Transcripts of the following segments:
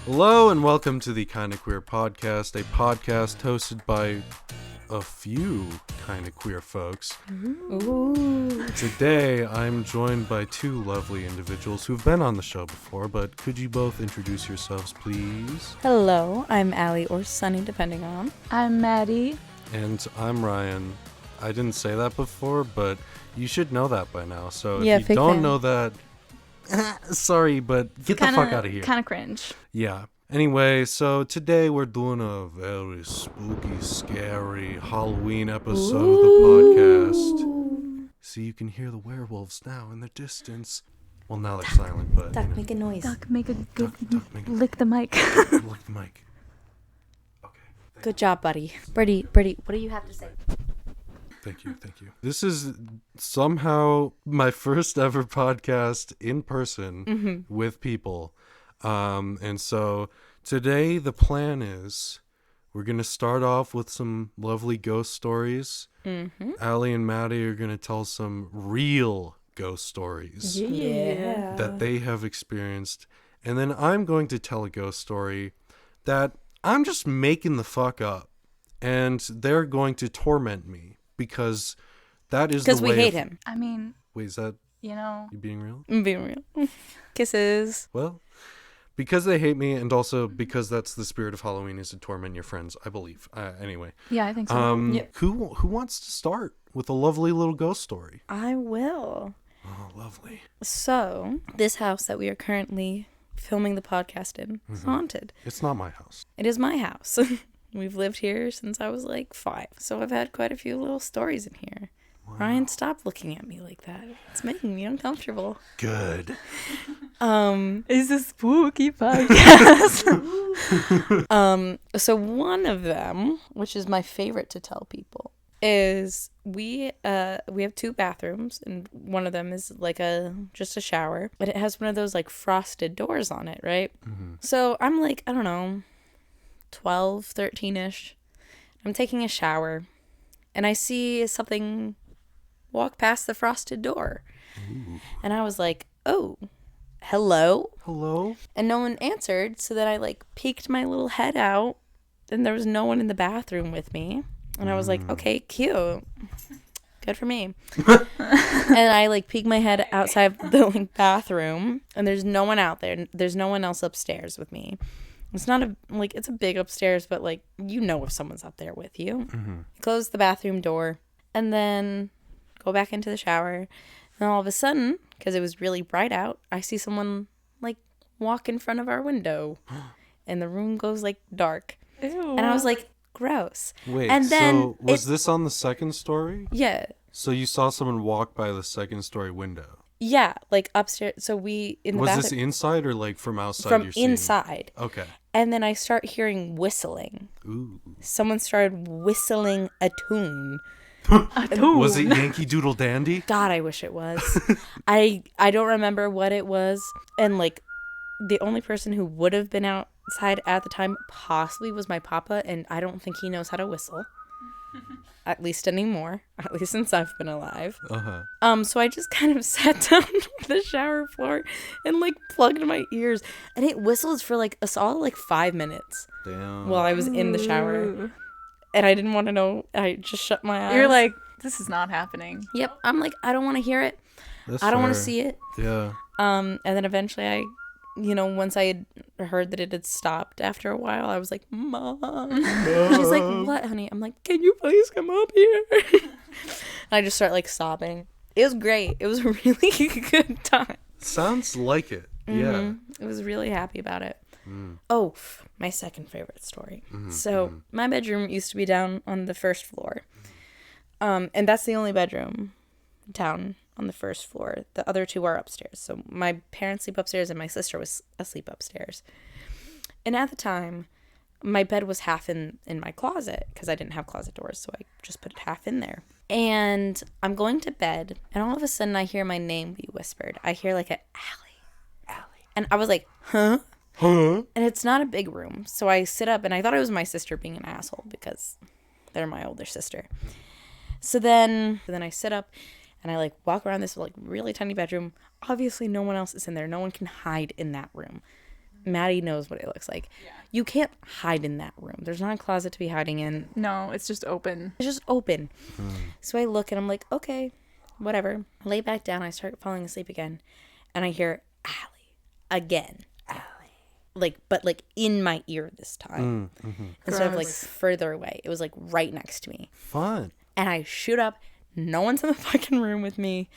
Hello and welcome to the Kinda Queer Podcast, a podcast hosted by a few kinda queer folks. Ooh. Today I'm joined by two lovely individuals who've been on the show before, but could you both introduce yourselves, please? Hello, I'm Allie or Sunny, depending on. I'm Maddie. And I'm Ryan. I didn't say that before, but you should know that by now. So Yeah, if you don't know that, sorry, but get the fuck out of here. Kind of cringe. Yeah. Anyway, so today we're doing a very spooky, scary Halloween episode of the podcast. See, you can hear the werewolves now in the distance. Well, now they're silent, but Duck, make a noise. Duck, make a good Duck, make a- lick the mic. lick the mic. Okay. Good job, buddy. Birdie, what do you have to say? Thank you. This is somehow my first ever podcast in person with people. And so today the plan is we're going to start off with some lovely ghost stories. Allie and Maddie are going to tell some real ghost stories Yeah. that they have experienced. And then I'm going to tell a ghost story that I'm just making the fuck up. And they're going to torment me because that is the way. Because we hate him. I mean, Wait, is that you know, you being real? I'm being real. Kisses. Well, because they hate me, and also because that's the spirit of Halloween is to torment your friends, I believe. Anyway, yeah, I think so. Yep. who wants to start with a lovely little ghost story? I will. Oh, lovely. So, this house that we are currently filming the podcast in is haunted. It's not my house. It is my house. We've lived here since I was like 5. So I've had quite a few little stories in here. Wow. Ryan, stop looking at me like that. It's making me uncomfortable. Good. It's a spooky podcast. So one of them, which is my favorite to tell people, is we have 2 bathrooms, and one of them is like just a shower, but it has one of those like frosted doors on it, right? So I'm like, I don't know, 12, 13-ish. I'm taking a shower, and I see something walk past the frosted door. Ooh. And I was like, oh, hello? Hello? And no one answered, so then I like peeked my little head out, and there was no one in the bathroom with me. And I was like, okay, cute. Good for me. And I like peeked my head outside the like, bathroom, and there's no one out there. There's no one else upstairs with me. It's not it's a big upstairs, but like, you know if someone's up there with you. Close the bathroom door, and then go back into the shower. And all of a sudden, because it was really bright out, I see someone like walk in front of our window, and the room goes like dark. Ew. And I was like, gross. Wait, And then so was this on the second story? Yeah. So you saw someone walk by the second story window. Yeah, like upstairs. So we in the Was bathroom this inside or like from outside? from you're seeing? inside. Okay. And then I start hearing whistling. Ooh. Someone started whistling a tune. Was it Yankee Doodle Dandy? God, I wish it was. I don't remember what it was. And like the only person who would have been outside at the time possibly was my papa, and I don't think he knows how to whistle. At least anymore. At least since I've been alive. So I just kind of sat down on the shower floor and like plugged my ears, and it whistled for like a solid like 5 minutes Damn. while I was in the shower. Ooh. And I didn't want to know. I just shut my eyes. You're like, this is not happening. Yep. I'm like, I don't want to hear it. That's I don't want to fair. see it. Yeah. And then eventually once I had heard that it had stopped after a while, I was like, Mom. She's like, what, honey? I'm like, can you please come up here? And I just start like sobbing. It was great. It was a really good time. Sounds like it. Yeah. I was really happy about it. Oh, my second favorite story. So my bedroom used to be down on the first floor. And that's the only bedroom down on the first floor. The other 2 are upstairs. So my parents sleep upstairs and my sister was asleep upstairs. And at the time, my bed was half in my closet because I didn't have closet doors. So I just put it half in there. And I'm going to bed, and all of a sudden I hear my name be whispered. I hear like Allie. And I was like, huh? And it's not a big room. So I sit up, and I thought it was my sister being an asshole because they're my older sister. So then I sit up, and I like walk around this like really tiny bedroom. Obviously no one else is in there. No one can hide in that room. Maddie knows what it looks like. Yeah. You can't hide in that room. There's not a closet to be hiding in. No, it's just open. It's just open. So I look and I'm like, okay, whatever. I lay back down. I start falling asleep again. And I hear Allie again. Allie. But in my ear this time. Instead of like further away. It was like right next to me. Fun. And I shoot up. No one's in the fucking room with me.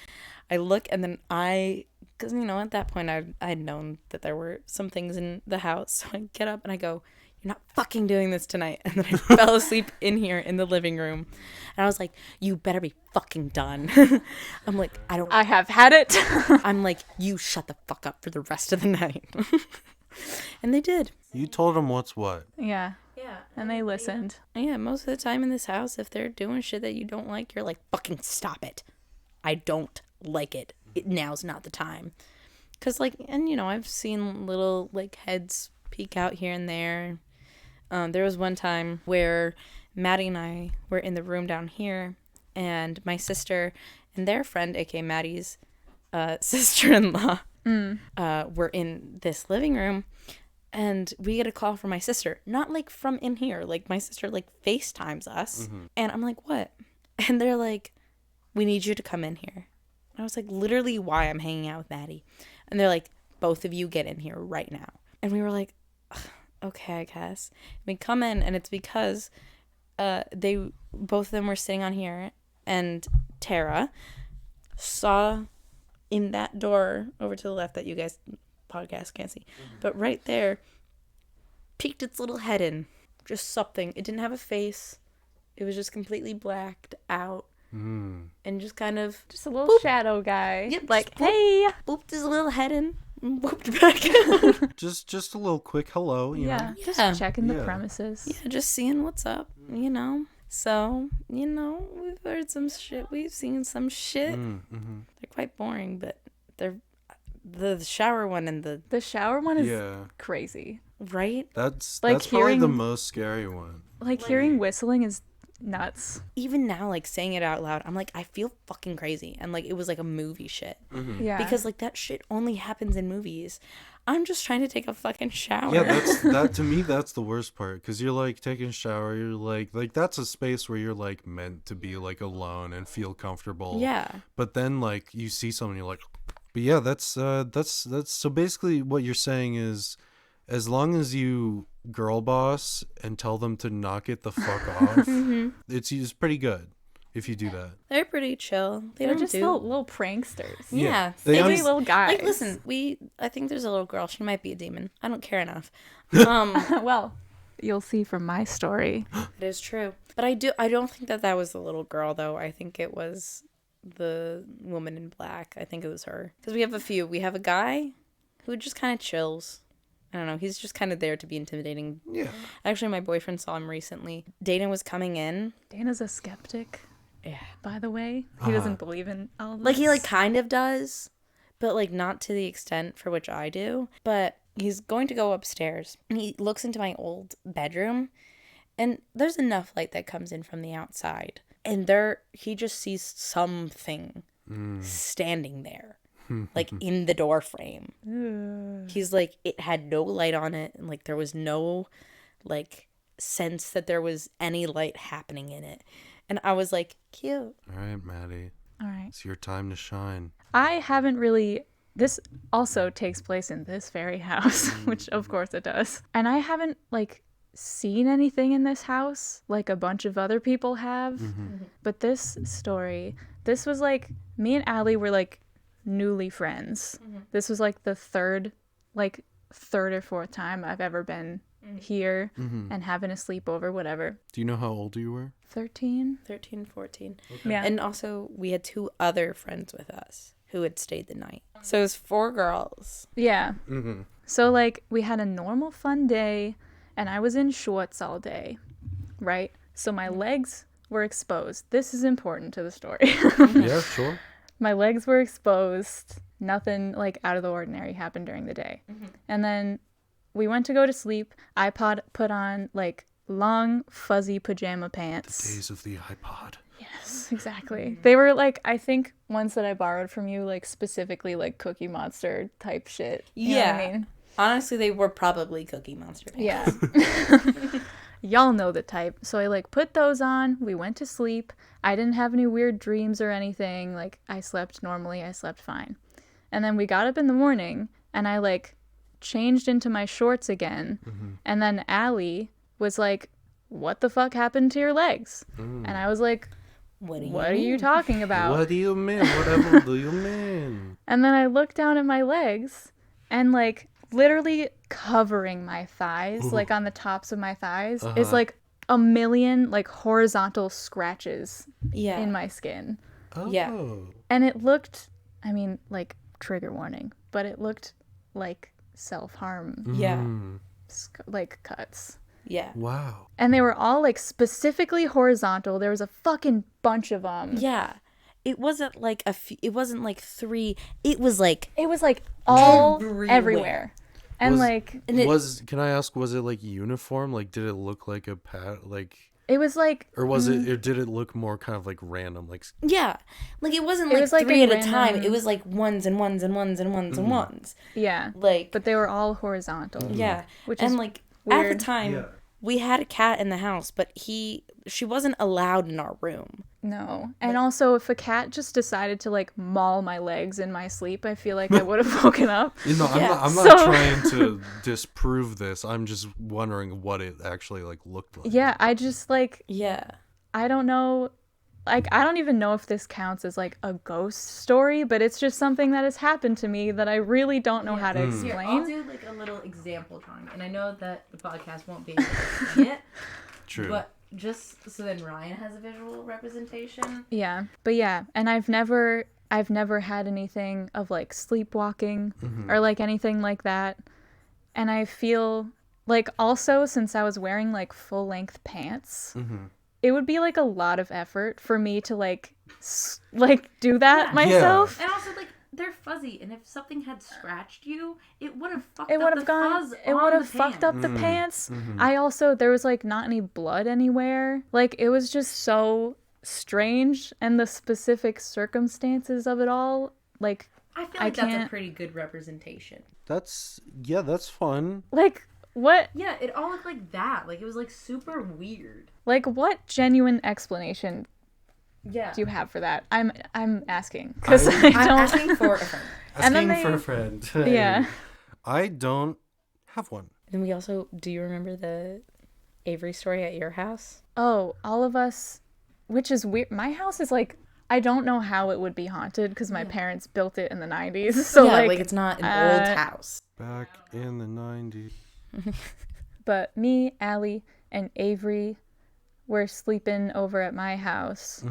I look and then because, at that point I'd known that there were some things in the house. So I get up and I go, you're not fucking doing this tonight. And then I fell asleep in here in the living room. And I was like, you better be fucking done. I'm like, I have had it. I'm like, you shut the fuck up for the rest of the night. And they did. You told them what's what. Yeah. Yeah. And they listened. Yeah, most of the time in this house, if they're doing shit that you don't like, you're like, fucking stop it. I don't like it. Now's not the time. Because, I've seen little, heads peek out here and there. There was one time where Maddie and I were in the room down here, and my sister and their friend, aka Maddie's sister-in-law, were in this living room, and we get a call from my sister. Not, from in here. My sister, FaceTimes us. And I'm like, what? And they're like, we need you to come in here. I was like, literally why I'm hanging out with Maddie. And they're like, both of you get in here right now. And we were like, okay, I guess. We come in, and it's because both of them were sitting on here, and Tara saw in that door over to the left that you guys podcast can't see, but right there, peeked its little head in. Just something. It didn't have a face. It was just completely blacked out. And just kind of just a little shadow guy. Yep, hey, booped his little head in and booped back out. just a little quick hello, you know. Just checking the premises. Yeah, just seeing what's up, So, we've heard some shit. We've seen some shit. They're quite boring, but they're the shower one and the shower one is crazy, right? That's probably the most scary one. Hearing whistling is nuts. Even now, saying it out loud, I'm like, I feel fucking crazy, and it was a movie shit. Yeah, because that shit only happens in movies. I'm just trying to take a fucking shower. Yeah, that to me, that's the worst part, because you're taking a shower, you're like that's a space where you're meant to be alone and feel comfortable. Yeah. But then you see someone, you're like, but yeah, that's so basically what you're saying is, as long as you girl boss and tell them to knock it the fuck off, it's pretty good if you do that. They're pretty chill. They're just little pranksters. Yeah. They're little guys. Listen, I think there's a little girl. She might be a demon. I don't care enough. Well, you'll see from my story. It is true. But I don't think that was the little girl, though. I think it was the woman in black. I think it was her. Because we have a few. We have a guy who just kind of chills. I don't know. He's just kind of there to be intimidating. Yeah. Actually, my boyfriend saw him recently. Dana was coming in. Dana's a skeptic. Yeah. By the way, he doesn't believe in all this. He kind of does, but not to the extent for which I do. But he's going to go upstairs, and he looks into my old bedroom, and there's enough light that comes in from the outside, and he just sees something standing there. In the door frame. He's it had no light on it, and there was no sense that there was any light happening in it. And I was like, cute. All right, Maddie. All right. It's your time to shine. I haven't really... This also takes place in this very house, which of course it does. And I haven't seen anything in this house like a bunch of other people have. But this story, this was me and Allie were newly friends. This was the third or fourth time I've ever been here and having a sleepover, whatever. Do you know how old you were? 13, 14. Okay. Yeah. And also we had 2 other friends with us who had stayed the night. So it was 4 girls. Yeah. So we had a normal fun day, and I was in shorts all day, right? So my legs were exposed. This is important to the story. Yeah, sure. My legs were exposed. Nothing out of the ordinary happened during the day. And then we went to go to sleep. iPod put on long fuzzy pajama pants. The days of the iPod. Yes, exactly. They were I think ones that I borrowed from you, specifically Cookie Monster type shit. You know what I mean? Honestly, they were probably Cookie Monster pants. Yeah. Y'all know the type. So I like put those on. We went to sleep. I didn't have any weird dreams or anything. Like I slept normally. I slept fine. And then we got up in the morning and I like changed into my shorts again. And then Allie was like, "What the fuck happened to your legs?" And I was like, What "What are you talking about?" What do you mean? Whatever do you mean? And then I looked down at my legs and like literally covering my thighs, like on the tops of my thighs, is like a million like horizontal scratches in my skin. Oh. Yeah. And it looked, I mean, like trigger warning, but it looked like self-harm, Yeah. like cuts. Yeah. Wow. And they were all like specifically horizontal. There was a fucking bunch of them. Yeah. It wasn't like it wasn't like 3. It was like all everywhere. everywhere. And Can I ask, was it like uniform? Like, did it look like a like, it was like, or was it, or did it look more kind of like random? Like, yeah. Like it wasn't It like was, like, 3 a at a random- time. It was like ones and ones and ones and ones and ones. yeah. Like, But they were all horizontal. yeah. Which and is like weird. at the time we had a cat in the house, but she wasn't allowed in our room. No. And also, if a cat just decided to like maul my legs in my sleep, I feel like I would have woken up. you know, Yeah. I'm not trying to disprove this. I'm just wondering what it actually like looked like. Yeah, I just like, Yeah. I don't know. Like, I don't even know if this counts as like a ghost story, but it's just something that has happened to me that I really don't know how to explain. Here, I'll do like a little example drawing, and I know that the podcast won't be able to see it. True. But just so then Ryan has a visual representation. Yeah. But yeah, and I've never had anything of like sleepwalking or like anything like that. And I feel like also since I was wearing like full-length pants, it would be like a lot of effort for me to like do that myself. And also, like, they're fuzzy, and if something had scratched you, it would have fucked It up would the have gone. fuzz It on would the have fucked pants. up the pants. I also there was like not any blood anywhere. Like it was just so strange, and the specific circumstances of it all. Like I feel I like that's a can't- pretty good representation. That's fun. like what Yeah, it all looked like that. Like, it was, like, super weird. like what genuine explanation Yeah. do you have for that? I'm asking because I I'm don't. asking for a friend. And then Asking for they- a friend. Yeah. I don't have one. Then we also, do you remember the Avery story at your house? Oh, all of us, which is weird. My house is like, I don't know how it would be haunted because my parents built it in the 90s. So yeah, like it's not an old house. Back in the 90s. But me, Allie, and Avery were sleeping over at my house.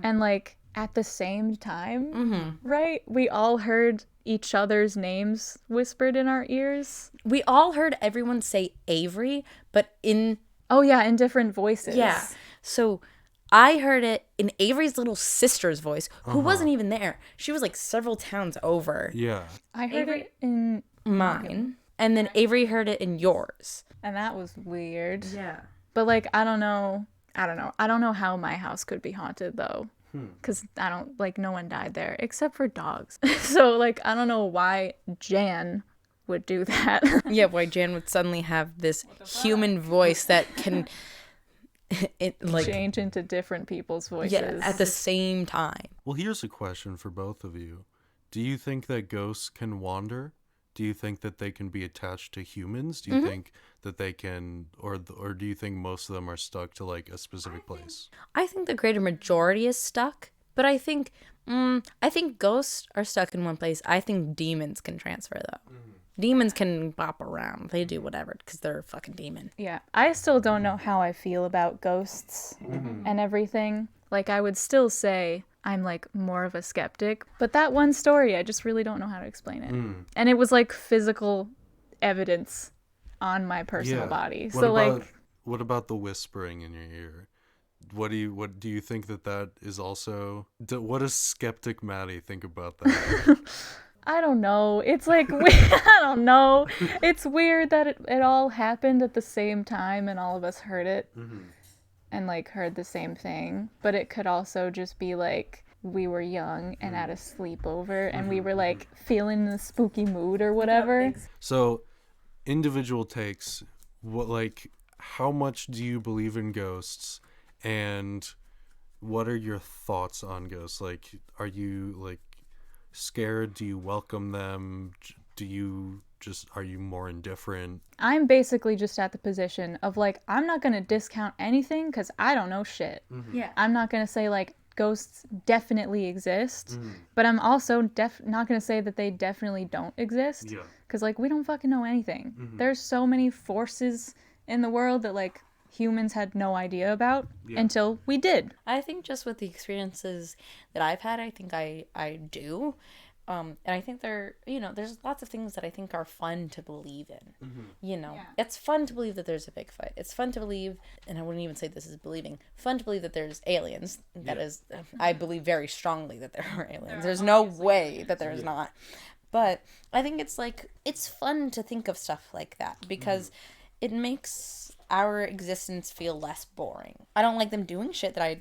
And like at the same time, right? We all heard each other's names whispered in our ears. We all heard everyone say Avery, but in... Oh yeah, in different voices. Yeah. So I heard it in Avery's little sister's voice, who wasn't even there. She was like several towns over. Yeah. I heard Avery- it in, Mine. And then Avery heard it in yours. and that was weird. Yeah. But like, I don't know how my house could be haunted though. Because I don't, like, no one died there except for dogs. So like, I don't know why Jan would do that. Yeah, why Jan would suddenly have this human voice that can change into different people's voices. Yeah, at the same time. Well, here's a question for both of you. Do you think that ghosts can wander? Do you think that they can be attached to humans? Do you think that they can, or do you think most of them are stuck to like a specific place? I think the greater majority is stuck, but I think ghosts are stuck in one place. I think demons can transfer though. Demons can bop around. They do whatever because they're a fucking demon. Yeah, I still don't know how I feel about ghosts and everything. Like, I would still say I'm like more of a skeptic, but that one story, I just really don't know how to explain it. And it was like physical evidence on my personal body. What about the whispering in your ear? What do you think that is also? What does skeptic Maddie think about that? I don't know. It's like, I don't know. It's weird that it all happened at the same time and all of us heard it and like heard the same thing. But it could also just be like we were young and at a sleepover and we were like feeling the spooky mood or whatever. So individual takes, what, like, how much do you believe in ghosts, and what are your thoughts on ghosts? Like, are you, like, scared? Do you welcome them? Are you more indifferent? I'm basically just at the position of, like, I'm not going to discount anything because I don't know shit. Yeah. I'm not going to say, like, ghosts definitely exist, but I'm also not going to say that they definitely don't exist. Yeah. Because, like, we don't fucking know anything. There's so many forces in the world that, like, humans had no idea about until we did. I think just with the experiences that I've had, I think I do. And I think there's lots of things that I think are fun to believe in. It's fun to believe that there's a Bigfoot. It's fun to believe, and I wouldn't even say this is believing, fun to believe that there's aliens. That is, I believe very strongly that there are aliens. There's no way that there's not. But I think it's fun to think of stuff like that because it makes our existence feel less boring. I don't like them doing shit that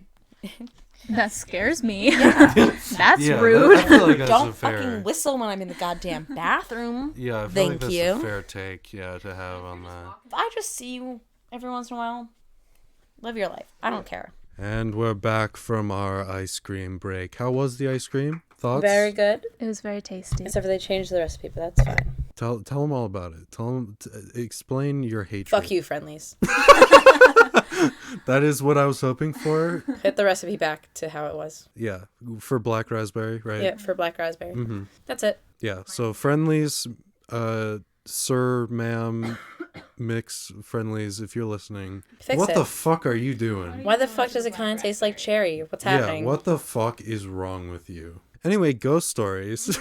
That scares me. That's rude. I feel like that's don't a fair... fucking whistle when I'm in the goddamn bathroom. Yeah, I feel Thank like that's you. a fair take, to have on that. If I just see you every once in a while, live your life. I don't care. And we're back from our ice cream break. How was the ice cream? Thoughts? Very good. It was very tasty. Except for they changed the recipe, but that's fine. Tell them all about it. Explain your hatred. Fuck you, friendlies. That is what I was hoping for. Hit the recipe back to how it was. Yeah, for black raspberry, right? Yeah, for black raspberry. Mm-hmm. That's it. Yeah, so friendlies, sir, ma'am, mix friendlies, if you're listening. Fix it. The fuck are you doing? Why the fuck does it kind of taste like cherry? What's happening? Yeah, what the fuck is wrong with you? Anyway, ghost stories.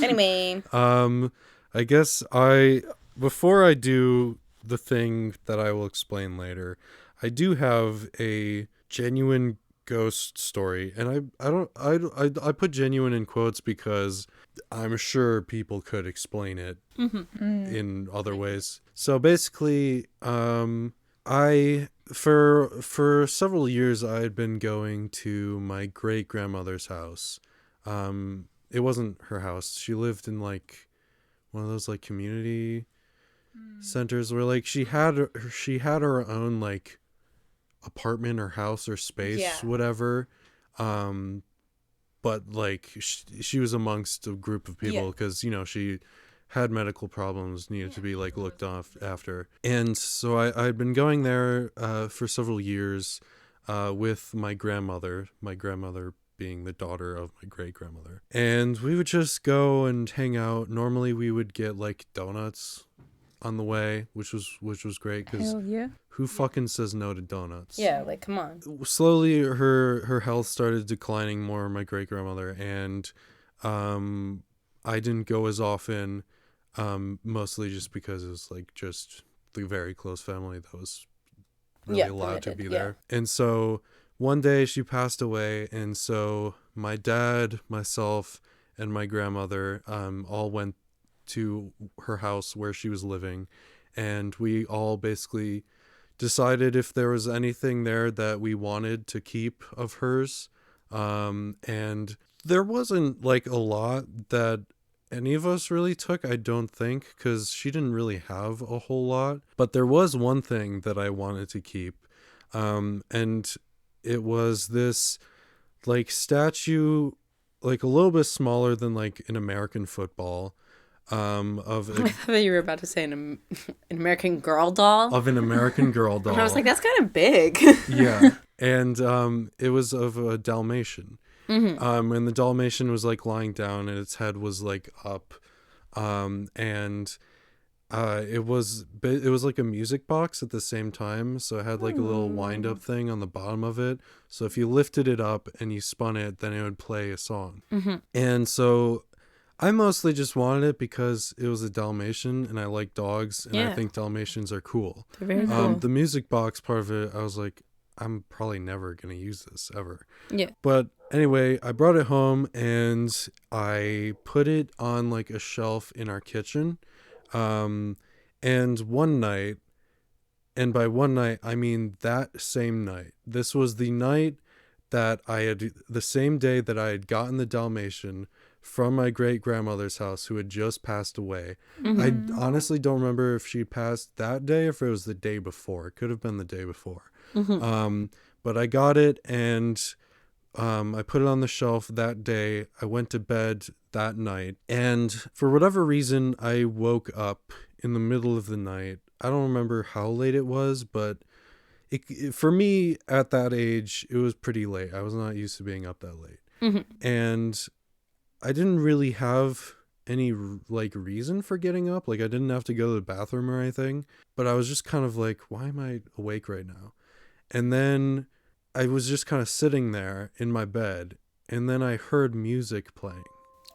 Anyway. I guess before I do the thing that I will explain later, I do have a genuine ghost story, and I put genuine in quotes because I'm sure people could explain it in other ways. So basically, I for several years I had been going to my great grandmother's house. It wasn't her house. She lived in like one of those like community centers where like she had her own like apartment or house or space, whatever. But like she was amongst a group of people because she had medical problems, needed to be like looked after. And so I had been going there for several years with my grandmother being the daughter of my great grandmother. And we would just go and hang out. Normally we would get like donuts on the way, which was great because who fucking says no to donuts? Yeah, like come on. Slowly her health started declining more, my great grandmother, and I didn't go as often, mostly just because it was like just the very close family that was really allowed to be there. And so one day she passed away, and so my dad, myself, and my grandmother all went to her house where she was living, and we all basically decided if there was anything there that we wanted to keep of hers. And there wasn't like a lot that any of us really took, I don't think, because she didn't really have a whole lot. But there was one thing that I wanted to keep, and it was this like statue, like a little bit smaller than like an American football, of I thought you were about to say an American Girl doll. Of an American Girl doll. And I was like, that's kind of big. Yeah. And it was of a Dalmatian. And the Dalmatian was like lying down and its head was like up. And it was like a music box at the same time. So it had like a little wind up thing on the bottom of it. So if you lifted it up and you spun it, then it would play a song. And so I mostly just wanted it because it was a Dalmatian and I like dogs and I think Dalmatians are cool. They're very cool. The music box part of it, I was like, I'm probably never going to use this ever. Yeah. But anyway, I brought it home and I put it on like a shelf in our kitchen. And one night, and by one night, I mean that same night. This was the night that the same day that I had gotten the Dalmatian from my great-grandmother's house who had just passed away. I honestly don't remember if she passed that day or if it was the day before. It could have been the day before. But I got it, and I put it on the shelf that day. I went to bed that night, and for whatever reason, I woke up in the middle of the night. I don't remember how late it was, but for me at that age, it was pretty late. I was not used to being up that late. And I didn't really have any like reason for getting up. Like I didn't have to go to the bathroom or anything, but I was just kind of like, why am I awake right now? And then I was just kind of sitting there in my bed, and then I heard music playing.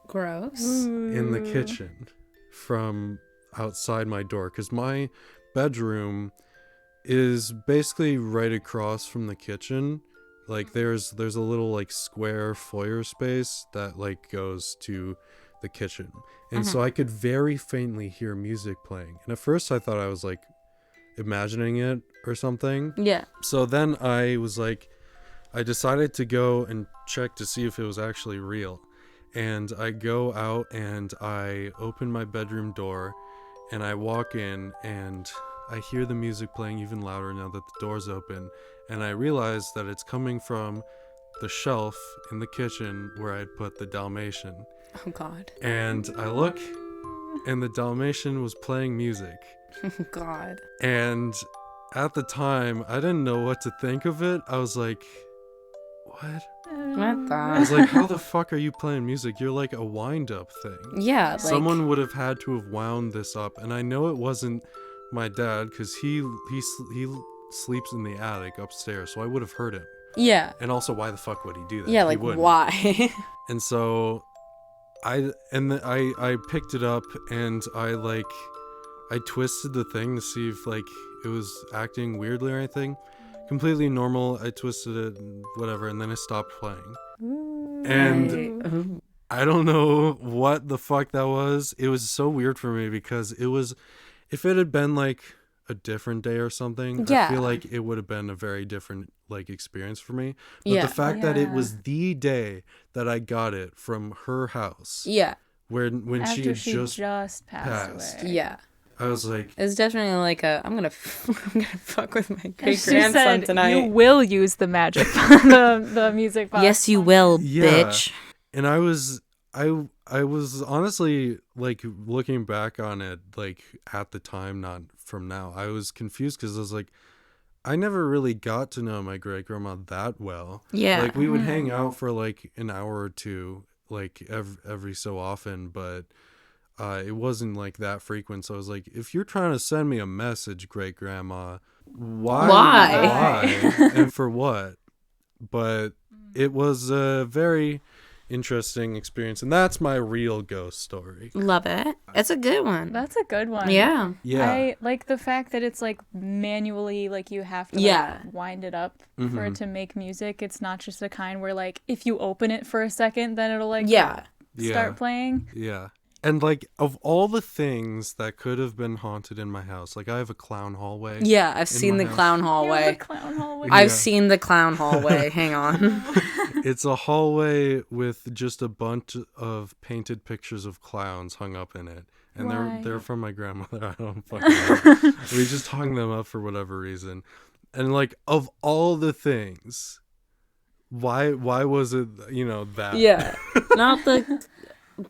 Gross. In the kitchen from outside my door, because my bedroom is basically right across from the kitchen. Like there's a little like square foyer space that like goes to the kitchen, and so I could very faintly hear music playing, and at first I thought I was like imagining it or something. Yeah. So then I was like, I decided to go and check to see if it was actually real. And I go out and I open my bedroom door and I walk in and I hear the music playing even louder now that the door's open. And I realize that it's coming from the shelf in the kitchen where I'd put the Dalmatian. Oh, God. And I look, and the Dalmatian was playing music. Oh, God. And at the time, I didn't know what to think of it. I was like, what? What the? I was like, how the fuck are you playing music? You're like a wind-up thing. Yeah, like... Someone would have had to have wound this up. And I know it wasn't my dad, because he sleeps in the attic upstairs, so I would have heard him. Yeah. And also, why the fuck would he do that? Yeah, like, why? And so, I picked it up, and I twisted the thing to see if, like, it was acting weirdly or anything. Completely normal. I twisted it, whatever, and then it stopped playing. And I don't know what the fuck that was. It was so weird for me because it was, if it had been like a different day or something, yeah. I feel like it would have been a very different like experience for me. But the fact that it was the day that I got it from her house. Yeah. When After she had just passed away. Yeah. I was like, it's definitely like I'm gonna fuck with my great grandson tonight. You will use the magic, the music box. Yes, you will, bitch. And I was honestly like looking back on it, like at the time, not from now. I was confused because I was like, I never really got to know my great grandma that well. Yeah, like we would hang out for like an hour or two, like every so often, but. It wasn't like that frequent, so I was like, if you're trying to send me a message, great grandma, why? And for what? But it was a very interesting experience, and that's my real ghost story. Love it. It's a good one. That's a good one. Yeah. I like the fact that it's like manually, like you have to like, wind it up for it to make music. It's not just the kind where like if you open it for a second, then it'll like start playing. Yeah. And, like, of all the things that could have been haunted in my house, like, I have a clown hallway. Yeah, I've seen the clown hallway. I've seen the clown hallway. Hang on. It's a hallway with just a bunch of painted pictures of clowns hung up in it. And they're from my grandmother. I don't fucking know. We just hung them up for whatever reason. And, like, of all the things, why was it, that? Yeah. Not the...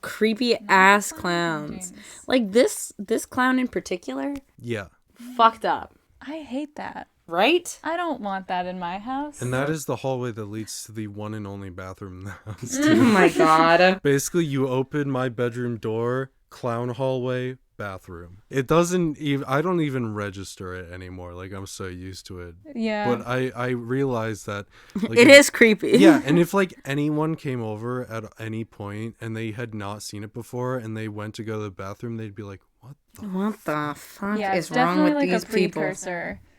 creepy ass clowns. Like this clown in particular. Yeah. Fucked up. I hate that. Right? I don't want that in my house. And that is the hallway that leads to the one and only bathroom in the house. Oh my god. Basically, you open my bedroom door, clown hallway, bathroom. It doesn't even, I don't even register it anymore. Like, I'm so used to it. Yeah. But I realize that like, it is creepy. Yeah, and if like anyone came over at any point and they had not seen it before and they went to go to the bathroom, they'd be like, what the fuck is wrong with these people?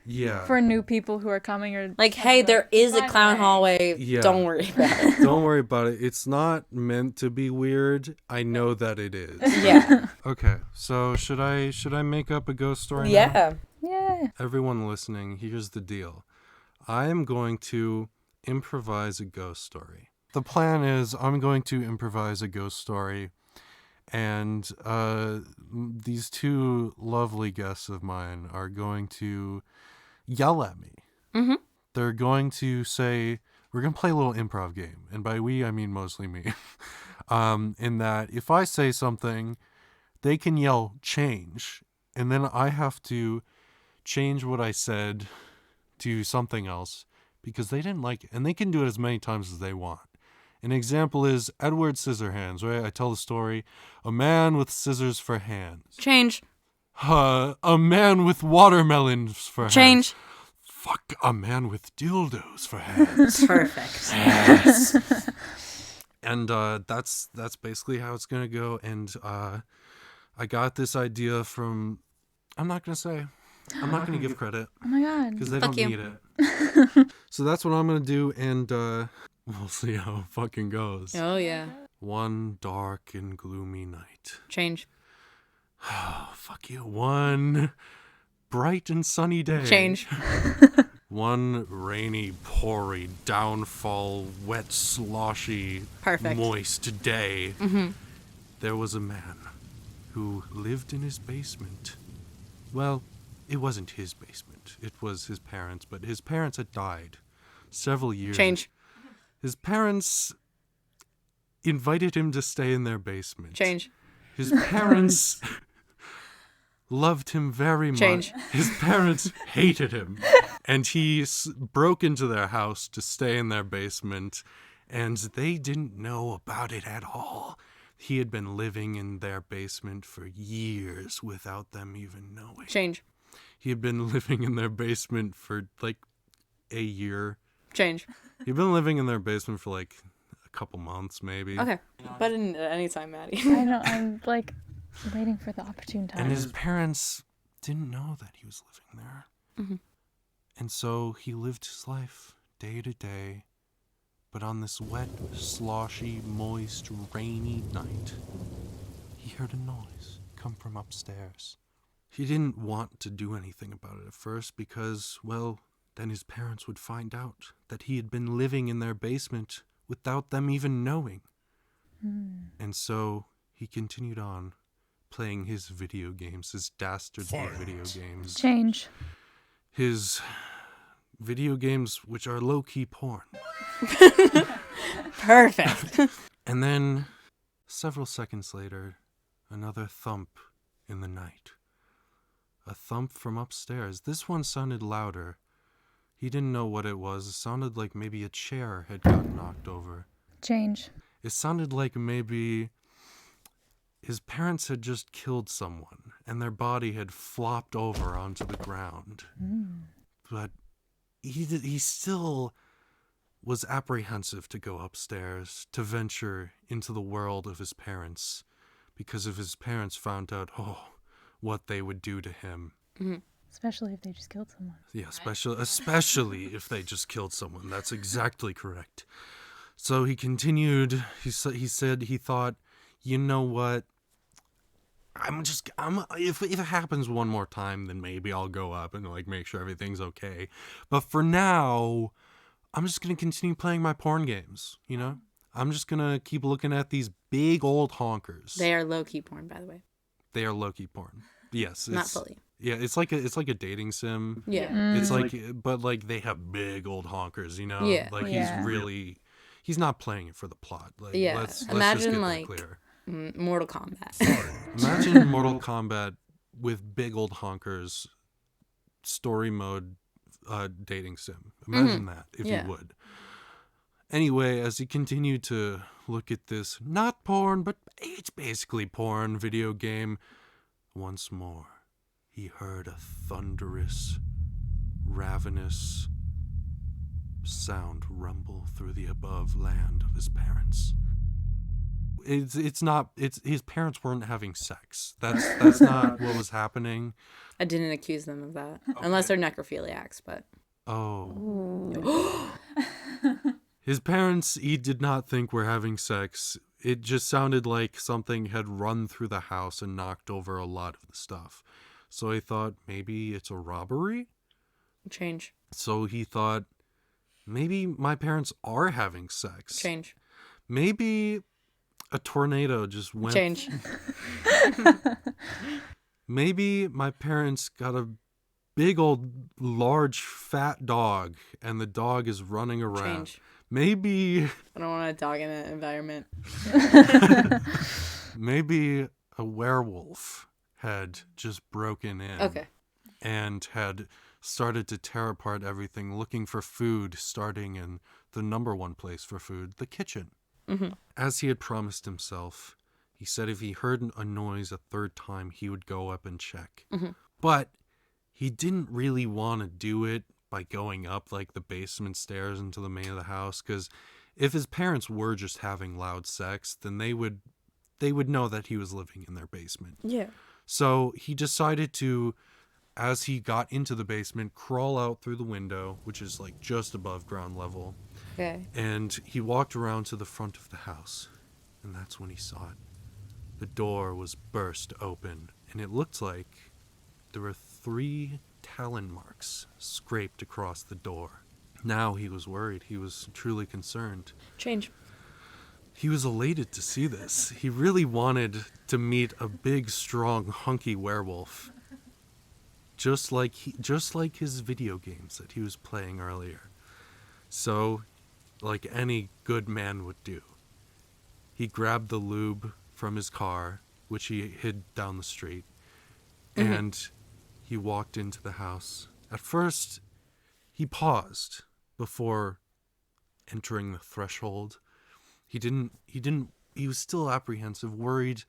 Yeah. For new people who are coming or like, hey, there is a clown hallway. Yeah. Don't worry about it. Don't worry about it. It's not meant to be weird. I know that it is. Yeah. Okay. So should I make up a ghost story now? Yeah. Everyone listening, here's the deal. I am going to improvise a ghost story. The plan is I'm going to improvise a ghost story, and these two lovely guests of mine are going to yell at me. Mm-hmm. They're going to say, we're going to play a little improv game. And by we, I mean mostly me. In that if I say something, they can yell change. And then I have to change what I said to something else because they didn't like it. And they can do it as many times as they want. An example is Edward Scissorhands, right? I tell the story, a man with scissors for hands. Change. A man with watermelons for hands. Change. Fuck, a man with dildos for hands. Perfect. Yes. And that's basically how it's gonna go. And I got this idea from. I'm not gonna give credit Oh my god. because they Fuck don't you. need it. So that's what I'm gonna do, and we'll see how it fucking goes. Oh, yeah. One dark and gloomy night. Change. Oh, fuck you. One bright and sunny day. Change. One rainy, poury, downfall, wet, sloshy, Perfect. moist day. Mm-hmm. There was a man who lived in his basement. Well, it wasn't his basement. It was his parents', but his parents had died several years. Change. His parents invited him to stay in their basement. Change. His parents loved him very much. Change. His parents hated him. And he broke into their house to stay in their basement, and they didn't know about it at all. He had been living in their basement for years without them even knowing. Change. He had been living in their basement for like a year. Change. He'd been living in their basement for like a couple months, maybe. Okay. But at any time, Maddie. I know. I'm like waiting for the opportune time. And his parents didn't know that he was living there. Mm-hmm. And so he lived his life day to day. But on this wet, sloshy, moist, rainy night, he heard a noise come from upstairs. He didn't want to do anything about it at first because, well, then his parents would find out that he had been living in their basement without them even knowing. And so he continued on playing his video games, his dastardly video games. Change. His video games, which are low-key porn. Perfect. And then, several seconds later, another thump in the night. A thump from upstairs. This one sounded louder. He didn't know what it was. It sounded like maybe a chair had gotten knocked over. Change. It sounded like maybe his parents had just killed someone and their body had flopped over onto the ground. But he still was apprehensive to go upstairs, to venture into the world of his parents, because if his parents found out, what they would do to him. Mm-hmm. Especially if they just killed someone. Yeah, especially if they just killed someone. That's exactly correct. So he continued. He said he thought, you know what? If it happens one more time, then maybe I'll go up and like make sure everything's okay. But for now, I'm just gonna continue playing my porn games. You know, I'm just gonna keep looking at these big old honkers. They are low-key porn, by the way. They are low-key porn. Yes, Not fully. Yeah, it's like a dating sim. Yeah. It's like, but like they have big old honkers, you know. Yeah. Like Yeah. he's not playing it for the plot. Like, Yeah. let's Imagine, just get like, that clear. Mortal Kombat. Imagine Mortal Kombat with big old honkers, story mode, dating sim. Imagine that, if Yeah. you would. Anyway, as he continued to look at this, not porn, but it's basically porn video game, once more, he heard a thunderous, ravenous sound rumble through the above land of his parents. It's his parents weren't having sex. That's not what was happening. I didn't accuse them of that. Unless they're necrophiliacs, but... Oh. His parents, he did not think were having sex. It just sounded like something had run through the house and knocked over a lot of the stuff. So he thought maybe it's a robbery? Change. So he thought maybe my parents are having sex. Change. Maybe a tornado just went. Change. Maybe my parents got a big old large fat dog and the dog is running around. Change. Maybe I don't want a dog in that environment. maybe a werewolf had just broken in. Okay. And had started to tear apart everything, looking for food, starting in the number one place for food, the kitchen. Mm-hmm. As he had promised himself, he said if he heard a noise a third time, he would go up and check. Mm-hmm. But he didn't really want to do it by going up like the basement stairs into the main of the house, because if his parents were just having loud sex, then they would know that he was living in their basement. Yeah. So he decided to, as he got into the basement, crawl out through the window, which is like just above ground level. Okay. And he walked around to the front of the house. And that's when he saw it. The door was burst open, and it looked like there were 3 talon marks scraped across the door. Now he was worried. He was truly concerned. Change. He was elated to see this. He really wanted to meet a big, strong, hunky werewolf. Just like his video games that he was playing earlier. So, like any good man would do, he grabbed the lube from his car, which he hid down the street, and he walked into the house. At first, he paused before entering the threshold. He was still apprehensive, worried.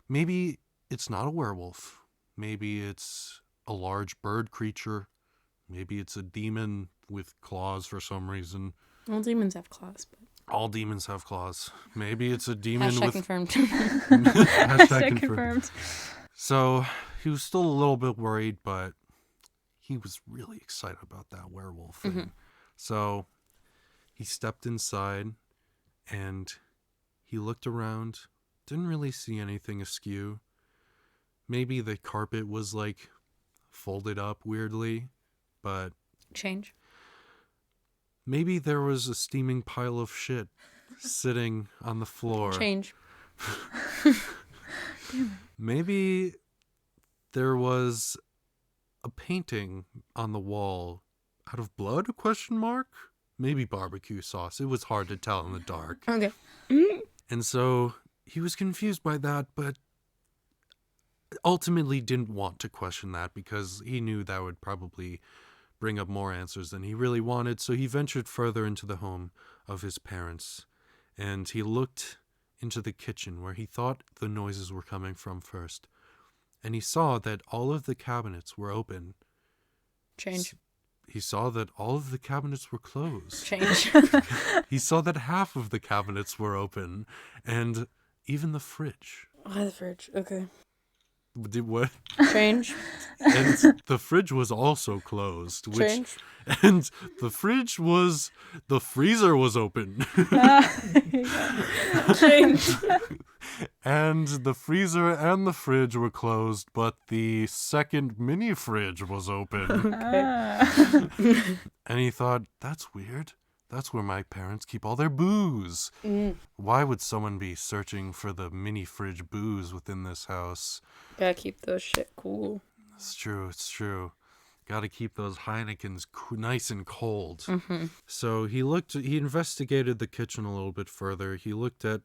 Maybe it's not a werewolf. Maybe it's a large bird creature. Maybe it's a demon with claws for some reason. Well, demons have claws, but... All demons have claws. Maybe it's a demon Hashtag with... confirmed. Hashtag confirmed. So he was still a little bit worried, but he was really excited about that werewolf thing. Mm-hmm. So he stepped inside and he looked around. Didn't really see anything askew. Maybe the carpet was like folded up weirdly, but... Change. Maybe there was a steaming pile of shit sitting on the floor. Change. Maybe there was a painting on the wall out of blood, ? Maybe barbecue sauce. It was hard to tell in the dark. Okay. And so he was confused by that, but ultimately didn't want to question that because he knew that would probably bring up more answers than he really wanted. So he ventured further into the home of his parents, and he looked into the kitchen where he thought the noises were coming from first. And he saw that all of the cabinets were open. Change. He saw that all of the cabinets were closed. Change. He saw that half of the cabinets were open, and even the fridge. Why the fridge? Okay. Did what? Change. And the fridge was also closed. Which, Change. and the freezer was open. Change. And the freezer and the fridge were closed, but the second mini fridge was open. Okay. And he thought, that's weird. That's where my parents keep all their booze. Why would someone be searching for the mini fridge booze within this house? Gotta keep those shit cool. It's true. Gotta keep those Heinekens nice and cold. Mm-hmm. So he investigated the kitchen a little bit further. He looked at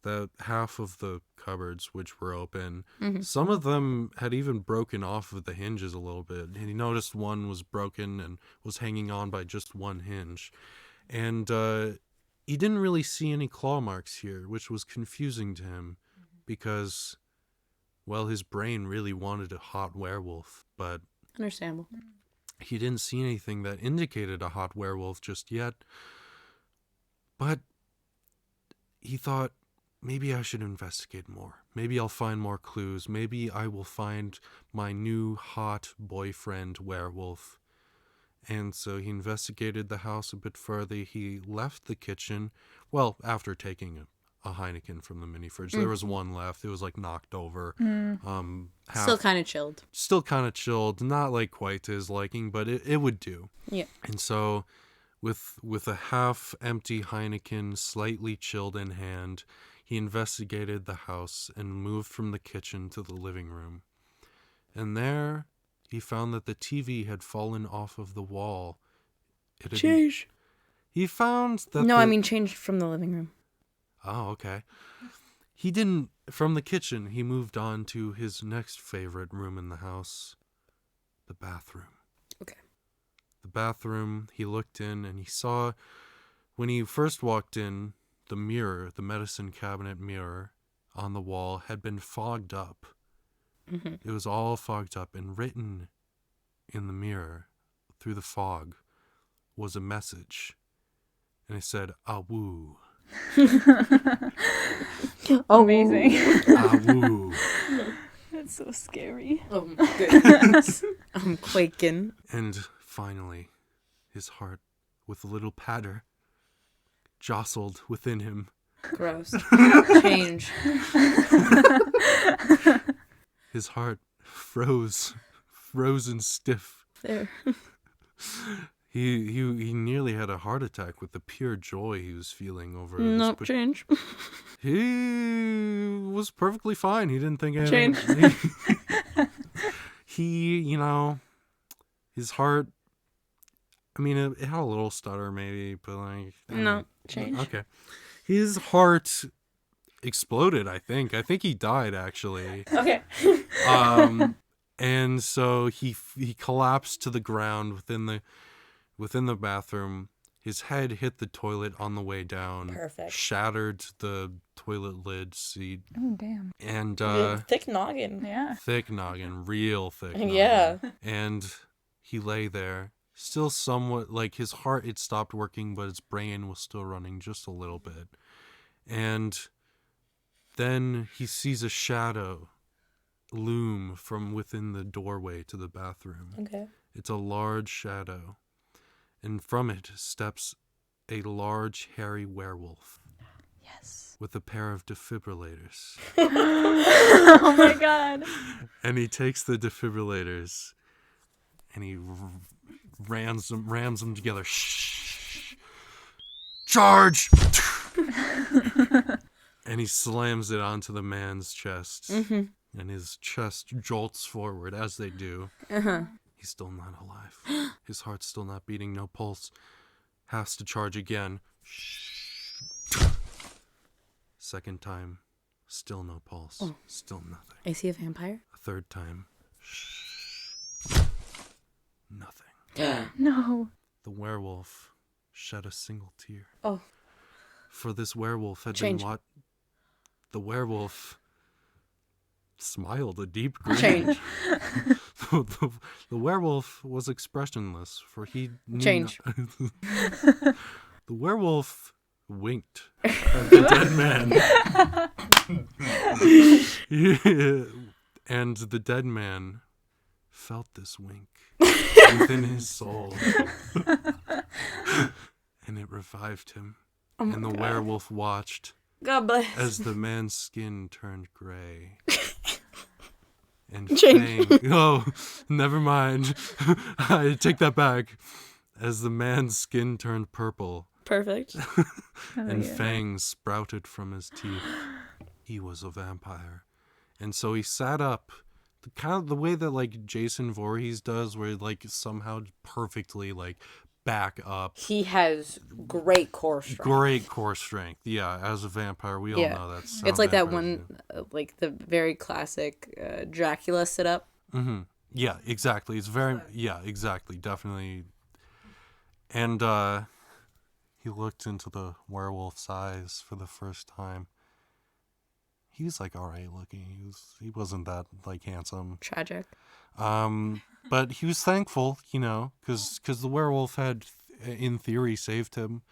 the half of the cupboards which were open. Mm-hmm. Some of them had even broken off of the hinges a little bit. And he noticed one was broken and was hanging on by just one hinge. And he didn't really see any claw marks here, which was confusing to him because, well, his brain really wanted a hot werewolf, but Understandable. he didn't see anything that indicated a hot werewolf just yet. But he thought, maybe I should investigate more. Maybe I'll find more clues. Maybe I will find my new hot boyfriend werewolf. And so he investigated the house a bit further. He left the kitchen, well, after taking a Heineken from the mini fridge. There was one left. It was like knocked over. Still kind of chilled. Still kind of chilled. Not like quite to his liking, but it would do. Yeah. And so With a half-empty Heineken slightly chilled in hand, he investigated the house and moved from the kitchen to the living room. And there, he found that the TV had fallen off of the wall. Change. He found that No, I mean change from the living room. Oh, okay. He didn't... From the kitchen, he moved on to his next favorite room in the house. The bathroom. Okay. The bathroom, he looked in and he saw... When he first walked in, the mirror, the medicine cabinet mirror on the wall had been fogged up. Mm-hmm. It was all fogged up, and written in the mirror through the fog was a message. And it said, "Awoo." Amazing. Awoo. That's so scary. Oh my goodness. I'm quaking. And finally, his heart, with a little patter, jostled within him. Gross. Change. His heart frozen stiff. There. He nearly had a heart attack with the pure joy he was feeling over Nope, this. change. He was perfectly fine. He didn't think anything. Change. He, his heart, I mean, it had a little stutter maybe, but like... No, change. Okay. His heart exploded, I think. I think he died, actually. Okay. And so he collapsed to the ground within the bathroom. His head hit the toilet on the way down. Perfect. Shattered the toilet lid seat. Oh, damn. And Thick noggin. Yeah. thick noggin, real thick noggin. Yeah. And he lay there, still somewhat, like his heart had stopped working, but his brain was still running just a little bit. And then he sees a shadow loom from within the doorway to the bathroom. Okay. It's a large shadow, and from it steps a large hairy werewolf. Yes. With a pair of defibrillators. Oh my god. And he takes the defibrillators and he rams them together. Shh! Charge! And he slams it onto the man's chest. Mm-hmm. And his chest jolts forward as they do. Uh-huh. He's still not alive. His heart's still not beating, no pulse. Has to charge again. Second time, still no pulse. Oh. Still nothing. Is he a vampire? A third time. Nothing. No. The werewolf shed a single tear. Oh. For this werewolf had Change. been the werewolf smiled a deep grin. Change. The werewolf was expressionless, for he knew Change. The werewolf winked at the dead man. And the dead man felt this wink within his soul. And it revived him. Oh my And the God. werewolf watched God bless. as the man's skin turned gray. And Change. oh, never mind. I take that back. As the man's skin turned purple Perfect. and yeah. fangs sprouted from his teeth, he was a vampire. And so he sat up, kind of the way that like Jason Voorhees does, where like somehow perfectly like back up. He has great core strength. Great core strength. Yeah, as a vampire, we all Yeah. know that's It's like that one, like the very classic Dracula sit up. Mm-hmm. Yeah, exactly. It's very, yeah, exactly. Definitely. And he looked into the werewolf's eyes for the first time. He was like all right looking. He wasn't that like handsome. Tragic. But he was thankful, because the werewolf had, in theory, saved him.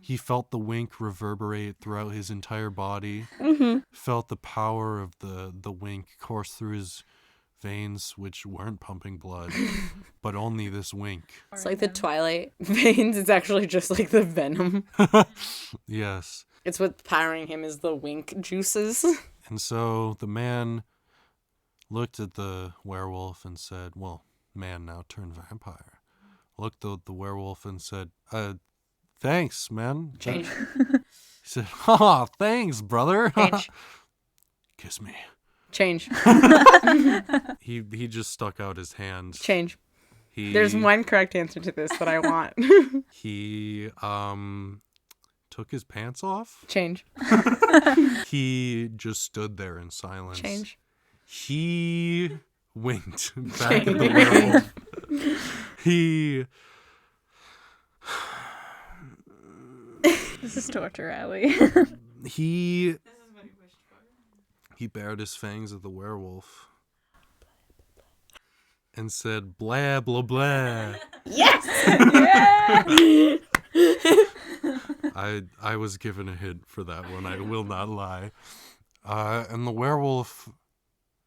He felt the wink reverberate throughout his entire body. Mm-hmm. Felt the power of the wink course through his veins, which weren't pumping blood, but only this wink. It's like the Twilight veins. It's actually just like the venom. Yes. It's what's powering him is the wink juices. And so the man looked at the werewolf and said, well, man now turned vampire. Looked at the werewolf and said, thanks, man. Change. He said, "Ha, thanks, brother." Change. Kiss me. Change. He just stuck out his hand. Change. He, There's one correct answer to this that I want. He took his pants off. Change. He just stood there in silence. Change. He winked back at the werewolf. He This is torture, Allie. he bared his fangs at the werewolf and said, "Blah blah blah." Yes. I was given a hint for that one. I will not lie. And the werewolf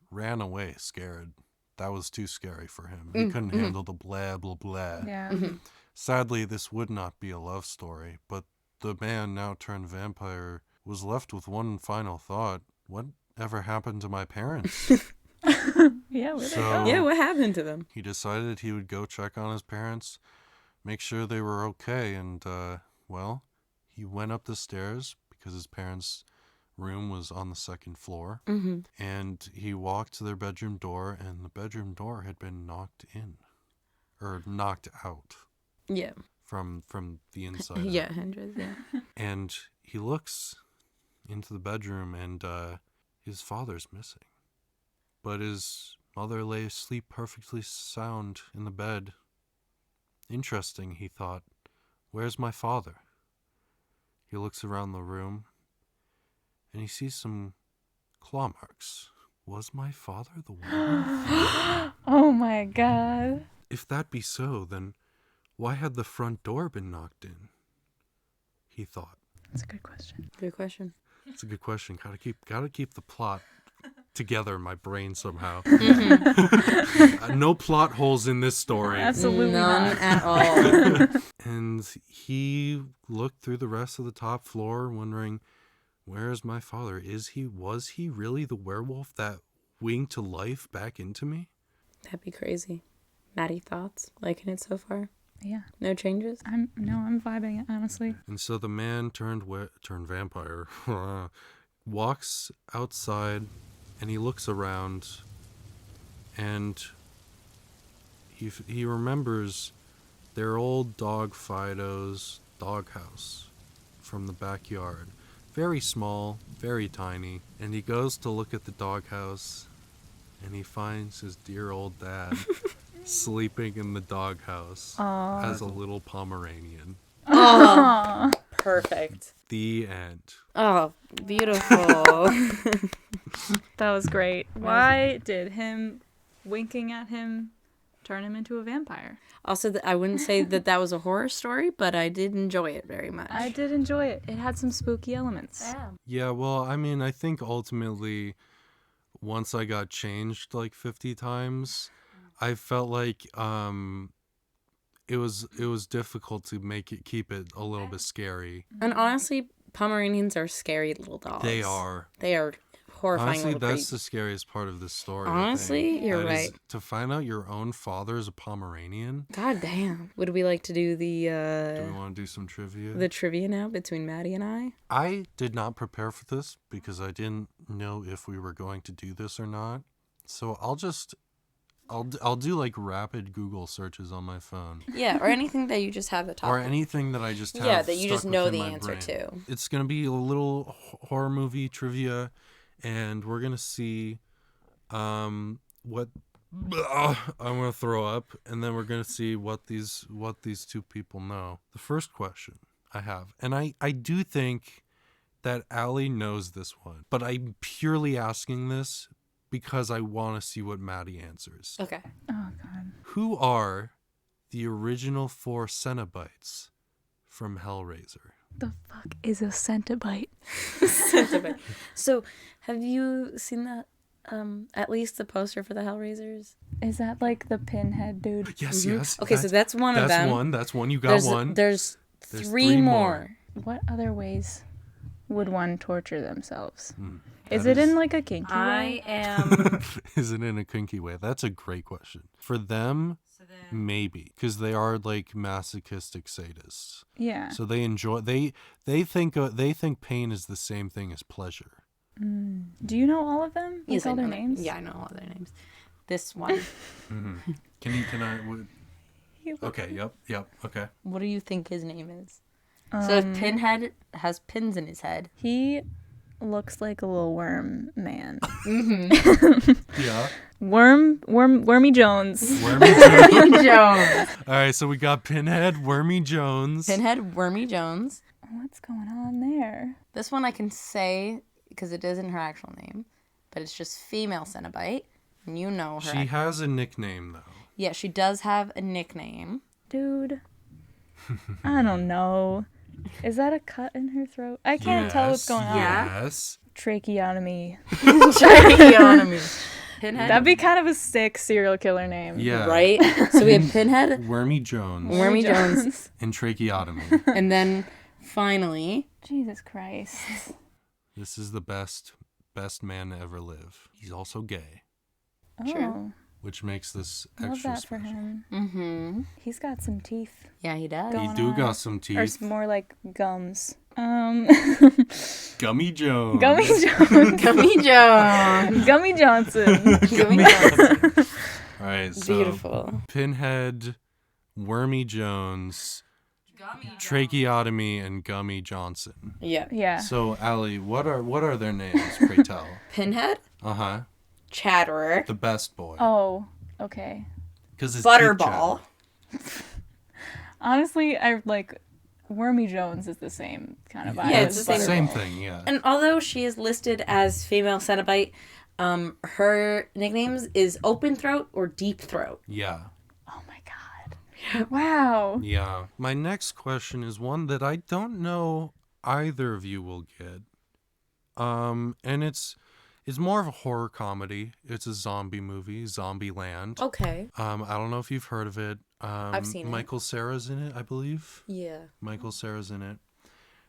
ran away, scared. That was too scary for him. He couldn't handle the blah blah blah. Yeah. Sadly, this would not be a love story, but the man, now turned vampire, was left with one final thought. What ever happened to my parents? Yeah, where they So- go? Yeah, what happened to them? He decided he would go check on his parents, make sure they were okay, and, well, he went up the stairs because his parents' room was on the second floor, and he walked to their bedroom door, and the bedroom door had been knocked in, or knocked out Yeah. from the inside. Yeah, hinges, yeah. And he looks into the bedroom, and his father's missing. But his mother lay asleep perfectly sound in the bed. Interesting, he thought. Where's my father? He looks around the room, and he sees some claw marks. Was my father the one? Oh my god. If that be so, then why had the front door been knocked in? He thought. That's a good question. Good question. It's a good question. Gotta keep the plot together in my brain somehow. No plot holes in this story. Absolutely None not. at all. And he looked through the rest of the top floor, wondering, where is my father? Was he really the werewolf that winged to life back into me? That'd be crazy. Maddie, thoughts? Liking it so far? Yeah. No changes? I'm vibing it, honestly. And so the man turned vampire, walks outside, and he looks around, and he remembers their old dog Fido's doghouse from the backyard. Very small, very tiny, and he goes to look at the doghouse, and he finds his dear old dad sleeping in the doghouse as a little Pomeranian. Oh, perfect. The end. Oh, beautiful. That was great. Why did him winking at him turn him into a vampire? Also, I wouldn't say that was a horror story, but I did enjoy it very much. I did enjoy it. It had some spooky elements. Yeah, well, I mean, I think ultimately, once I got changed like 50 times, I felt like it was difficult to keep it a little bit scary. And honestly, Pomeranians are scary little dogs. They are. They are horrifying Honestly, little that's creatures. the scariest part of this story. I Honestly, think. you're That is, right. to find out your own father is a Pomeranian. God damn. Would we like to do Do we the want to do some trivia? trivia now between Maddie and I? I did not prepare for this because I didn't know if we were going to do this or not. So I'll do like rapid Google searches on my phone. Yeah, or anything that you just have the top. Or anything that I just have. Yeah, that you just stuck know within the my answer brain. to. It's gonna be a little horror movie trivia, and we're gonna see, what I'm gonna throw up, and then we're gonna see what these two people know. The first question I have, and I do think that Allie knows this one, but I'm purely asking this because I want to see what Maddie answers. Okay. Oh, God. Who are the original 4 Cenobites from Hellraiser? The fuck is a centibite? So, have you seen that? At least the poster for the Hellraisers. Is that like the pinhead dude? Yes, yes. Okay, so that's one of them. That's one. You got one. There's There's three three more. What other ways would one torture themselves? Is it in like a kinky way? I am. Is it in a kinky way? That's a great question. For them, maybe, because they are like masochistic sadists. Yeah. So they enjoy. They think pain is the same thing as pleasure. Do you know all of them? Yes, Like all I their know. names? Yeah, I know all their names. This one. Can I? Okay. Yep. Okay. What do you think his name is? So if Pinhead has pins in his head. He looks like a little worm man. Yeah. Wormy Jones. Wormy Jones. Jones. All right. So we got Pinhead, Wormy Jones. Pinhead, Wormy Jones. What's going on there? This one I can say because it isn't her actual name, but it's just female Cenobite. And you know her. She has a nickname though. Yeah, she does have a nickname. Dude. I don't know. Is that a cut in her throat? I can't tell what's going on. Yes. Tracheotomy. Tracheotomy. Pinhead. That'd be kind of a sick serial killer name. Yeah. Right? So we have Pinhead, Wormy Jones. Wormy Jones, And tracheotomy. and then finally, Jesus Christ. This is the best man to ever live. He's also gay, Oh. True. which makes this Love extra that for special. him. He's got some teeth. yeah, he does. Go- He going do on. got some Or teeth. more like gums. Gummy Jones. Gummy Jones. Gummy Jones. Gummy Johnson. Gummy Jones. All right, so Beautiful. Pinhead, Wormy Jones, tracheotomy, and Gummy Johnson. Yeah. Yeah. So, Allie, what are their names? Pray tell. Pinhead, Uh-huh. Chatterer, The best boy. Oh, okay. Because it's Butterball. Honestly, I like Wormy Jones is the same kind of vibe. Yeah, as it's the Same Butterball. thing, yeah. And although she is listed as female Cenobite, her nicknames is open throat or deep throat. Yeah. Oh my god. Wow. Yeah. My next question is one that I don't know either of you will get. And it's more of a horror comedy. It's a zombie movie, Zombieland. Okay. I don't know if you've heard of it. I've seen it. Michael Cera's in it, I believe. Yeah. Michael Cera's in it.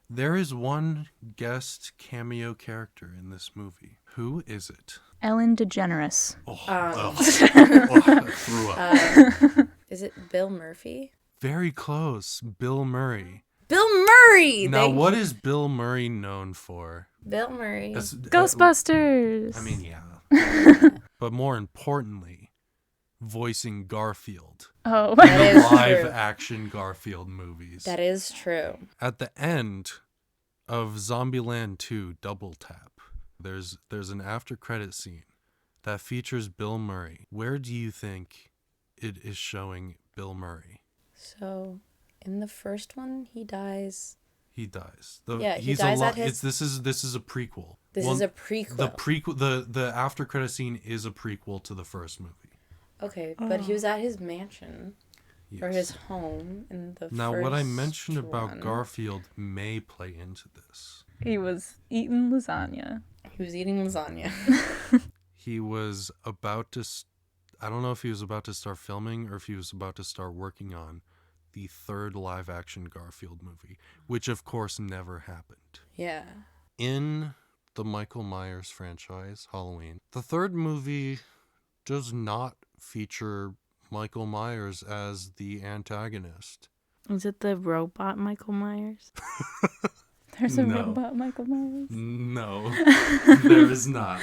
There is one guest cameo character in this movie. Who is it? Ellen DeGeneres. Oh, I threw up. Is it Bill Murphy? Very close. Bill Murray. Bill Murray! Now, what is Bill Murray known for? Bill Murray. Ghostbusters. I mean, yeah. But more importantly, voicing Garfield. Oh. In That the is live true. action Garfield movies. That is true. At the end of Zombieland 2 Double Tap, there's an after credit scene that features Bill Murray. Where do you think it is showing Bill Murray? So, in the first one, he dies. He dies. Yeah, he he's dies a at his- This is a prequel. This is a prequel. The prequel. The after credit scene is a prequel to the first movie. Okay, but he was at his mansion. Or his Yes. home in the Now, first what I mentioned about one. Garfield may play into this. He was eating lasagna. He was eating lasagna. He was about to. I don't know if he was about to start filming or if he was about to start working on the third live-action Garfield movie, which of course never happened. Yeah. In the Michael Myers franchise, Halloween, the third movie does not feature Michael Myers as the antagonist. Is it the robot Michael Myers? There's a No. robot Michael Myers. No, there is not.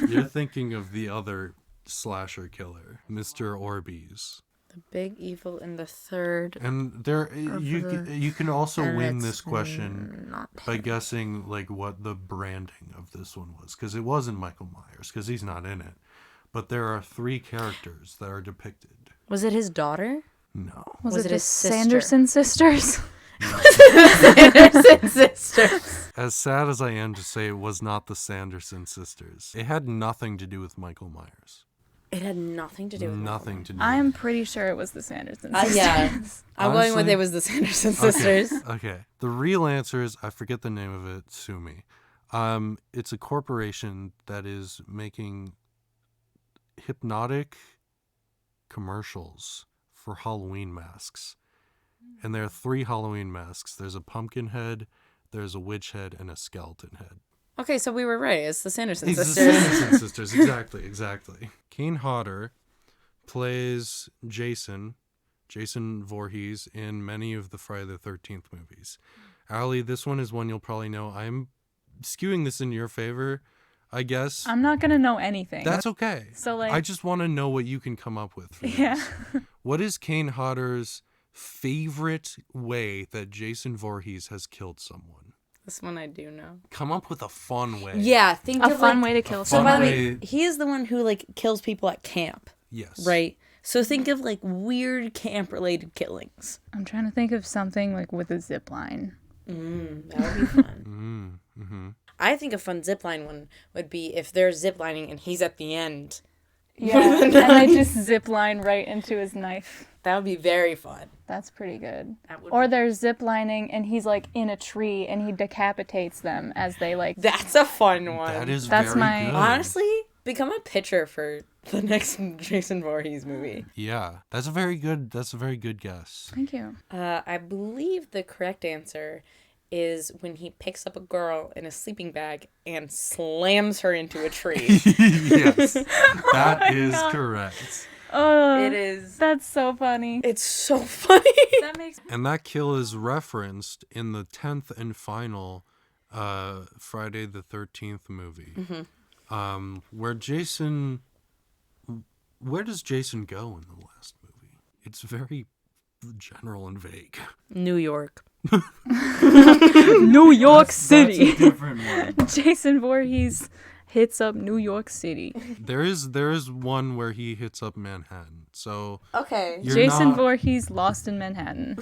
You're thinking of the other slasher killer, Mr. Orbeez. The big evil in the third. And there, you can also And win it's this question not by guessing like what the branding of this one was, because it wasn't Michael Myers, because he's not in it. But there are 3 characters that are depicted. Was it his daughter? No. Was it it the his sister? Sanderson sisters? Sanderson sisters. As sad as I am to say, it was not the Sanderson sisters. It had nothing to do with Michael Myers. It had nothing to do with Nothing to do. I'm pretty sure it was the Sanderson sisters. yeah. I'm going with Honestly- it was the Sanderson sisters. Okay. The real answer is I forget the name of it. Sue me. It's a corporation that is making hypnotic commercials for Halloween masks. And there are 3 Halloween masks. There's a pumpkin head, there's a witch head, and a skeleton head. Okay, so we were right. It's the Sanderson He's sisters. the Sanderson sisters. Exactly. Kane Hodder plays Jason Voorhees in many of the Friday the 13th movies. Allie, this one is one you'll probably know. I'm skewing this in your favor, I guess. I'm not gonna know anything. That's okay. So, like, I just want to know what you can come up with for this. yeah. What is Kane Hodder's favorite way that Jason Voorhees has killed someone? This one I do know. Come up with a fun way. Yeah, think A of fun like, way to kill So by the somebody. way, he is the one who like kills people at camp, Yes. right? So think of like weird camp related killings. I'm trying to think of something like with a zip line. That would be fun. I think a fun zipline one would be if they're ziplining and he's at the end. Yeah, and they just zip line right into his knife. That would be very fun. That's pretty good. That would Or they're zip lining and he's like in a tree and he decapitates them as they like. That's a fun one. That's That's very my- good. Honestly, become a pitcher for the next Jason Voorhees movie. Yeah, that's a very good guess. Thank you. I believe the correct answer is when he picks up a girl in a sleeping bag and slams her into a tree. Yes, that is correct. Oh, It is. that's so funny. It's so funny. That makes And that kill is referenced in the 10th and final Friday the 13th movie. Where does Jason go in the last movie? It's very general and vague. New York. New York City. That's a different one. Jason Voorhees hits up New York City. There is one where he hits up Manhattan. So Okay. you're Jason not, Voorhees lost in Manhattan.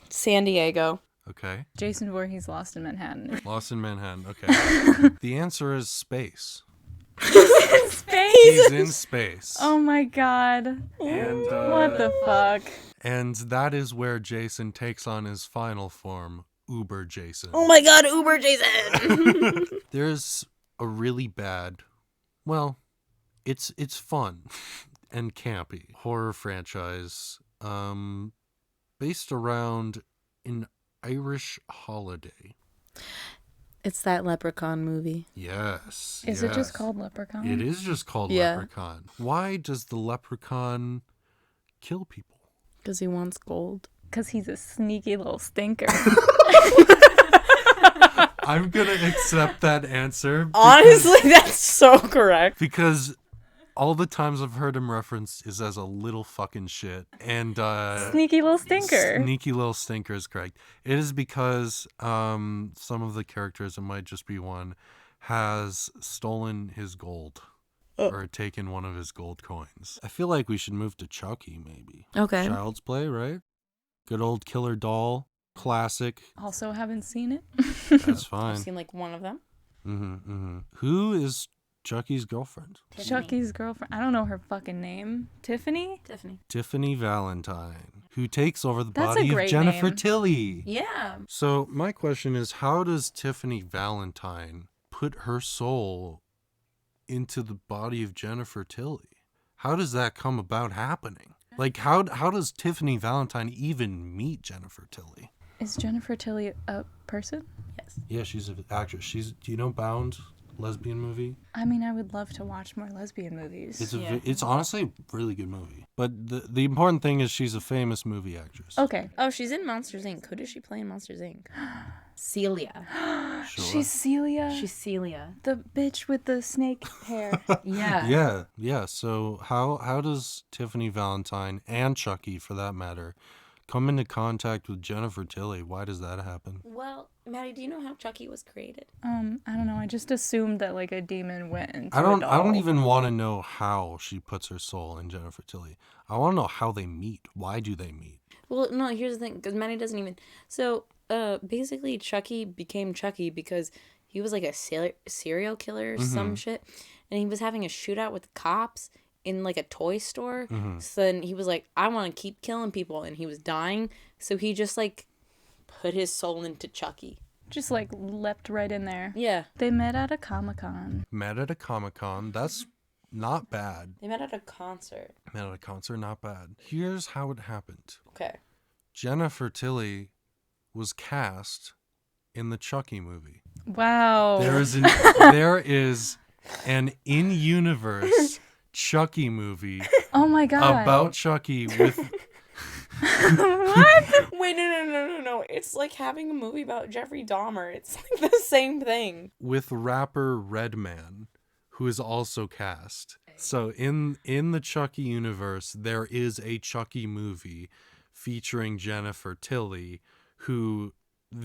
San Diego. Okay. Jason Voorhees lost in Manhattan. Lost in Manhattan. Okay. The answer is space. Space. He's in space. Oh my god. And What the fuck? and that is where Jason takes on his final form, Uber Jason. Oh my god, Uber Jason. There's a really bad, well, it's fun and campy horror franchise based around an Irish holiday. It's that Leprechaun movie. Yes. Is it just called Leprechaun? It is just called Yeah. Leprechaun. Why does the leprechaun kill people? Because he wants gold. Because he's a sneaky little stinker. I'm gonna accept that answer. Honestly, that's so correct. Because all the times I've heard him referenced is as a little fucking shit. And Sneaky little stinker. Sneaky little stinker is correct. It is because some of the characters, it might just be one, has stolen his gold. Or taken one of his gold coins. I feel like we should move to Chucky, maybe. Okay. Child's Play, right? Good old killer doll. Classic. Also haven't seen it. That's fine. I've seen like one of them. Who is Chucky's girlfriend? Chucky's girlfriend. I don't know her fucking name. Tiffany? Tiffany Valentine, who takes over the That's a body of great Jennifer name. Tilly. Yeah. So my question is, how does Tiffany Valentine put her soul into the body of Jennifer Tilly? How does that come about happening? Like, how does Tiffany Valentine even meet Jennifer Tilly? Is Jennifer Tilly a person? Yes. Yeah, she's an actress. Do you know Bound? Lesbian movie. I mean, I would love to watch more lesbian movies. It's honestly a really good movie. But the important thing is she's a famous movie actress. Okay. Oh, she's in Monsters Inc. Who does she play in Monsters Inc? Celia. Sure. She's Celia. She's Celia. the bitch with the snake hair. Yeah. Yeah. So how does Tiffany Valentine and Chucky, for that matter, come into contact with Jennifer Tilly? Why does that happen? Well, Maddie, do you know how Chucky was created? I don't know. I just assumed that like a demon went into I a don't doll. even want to know how she puts her soul in Jennifer Tilly. I want to know how they meet. Why do they meet? Well, no, here's the thing, because Maddie doesn't even... So, basically, Chucky became Chucky because he was like a serial killer or some shit, and he was having a shootout with cops in like a toy store. So then he was like, I want to keep killing people, and he was dying, so he just like put his soul into Chucky. Just like leapt right in there. Yeah. They met at a Comic-Con. Met at a Comic-Con. That's not bad. They met at a concert. Met at a concert. Not bad. Here's how it happened. Okay. Jennifer Tilly was cast in the Chucky movie. Wow. There is an in-universe Chucky movie Oh my god. about Chucky with What? Wait, no. It's like having a movie about Jeffrey Dahmer. It's like the same thing. with rapper Redman, who is also cast. So in the Chucky universe, there is a Chucky movie featuring Jennifer Tilly, who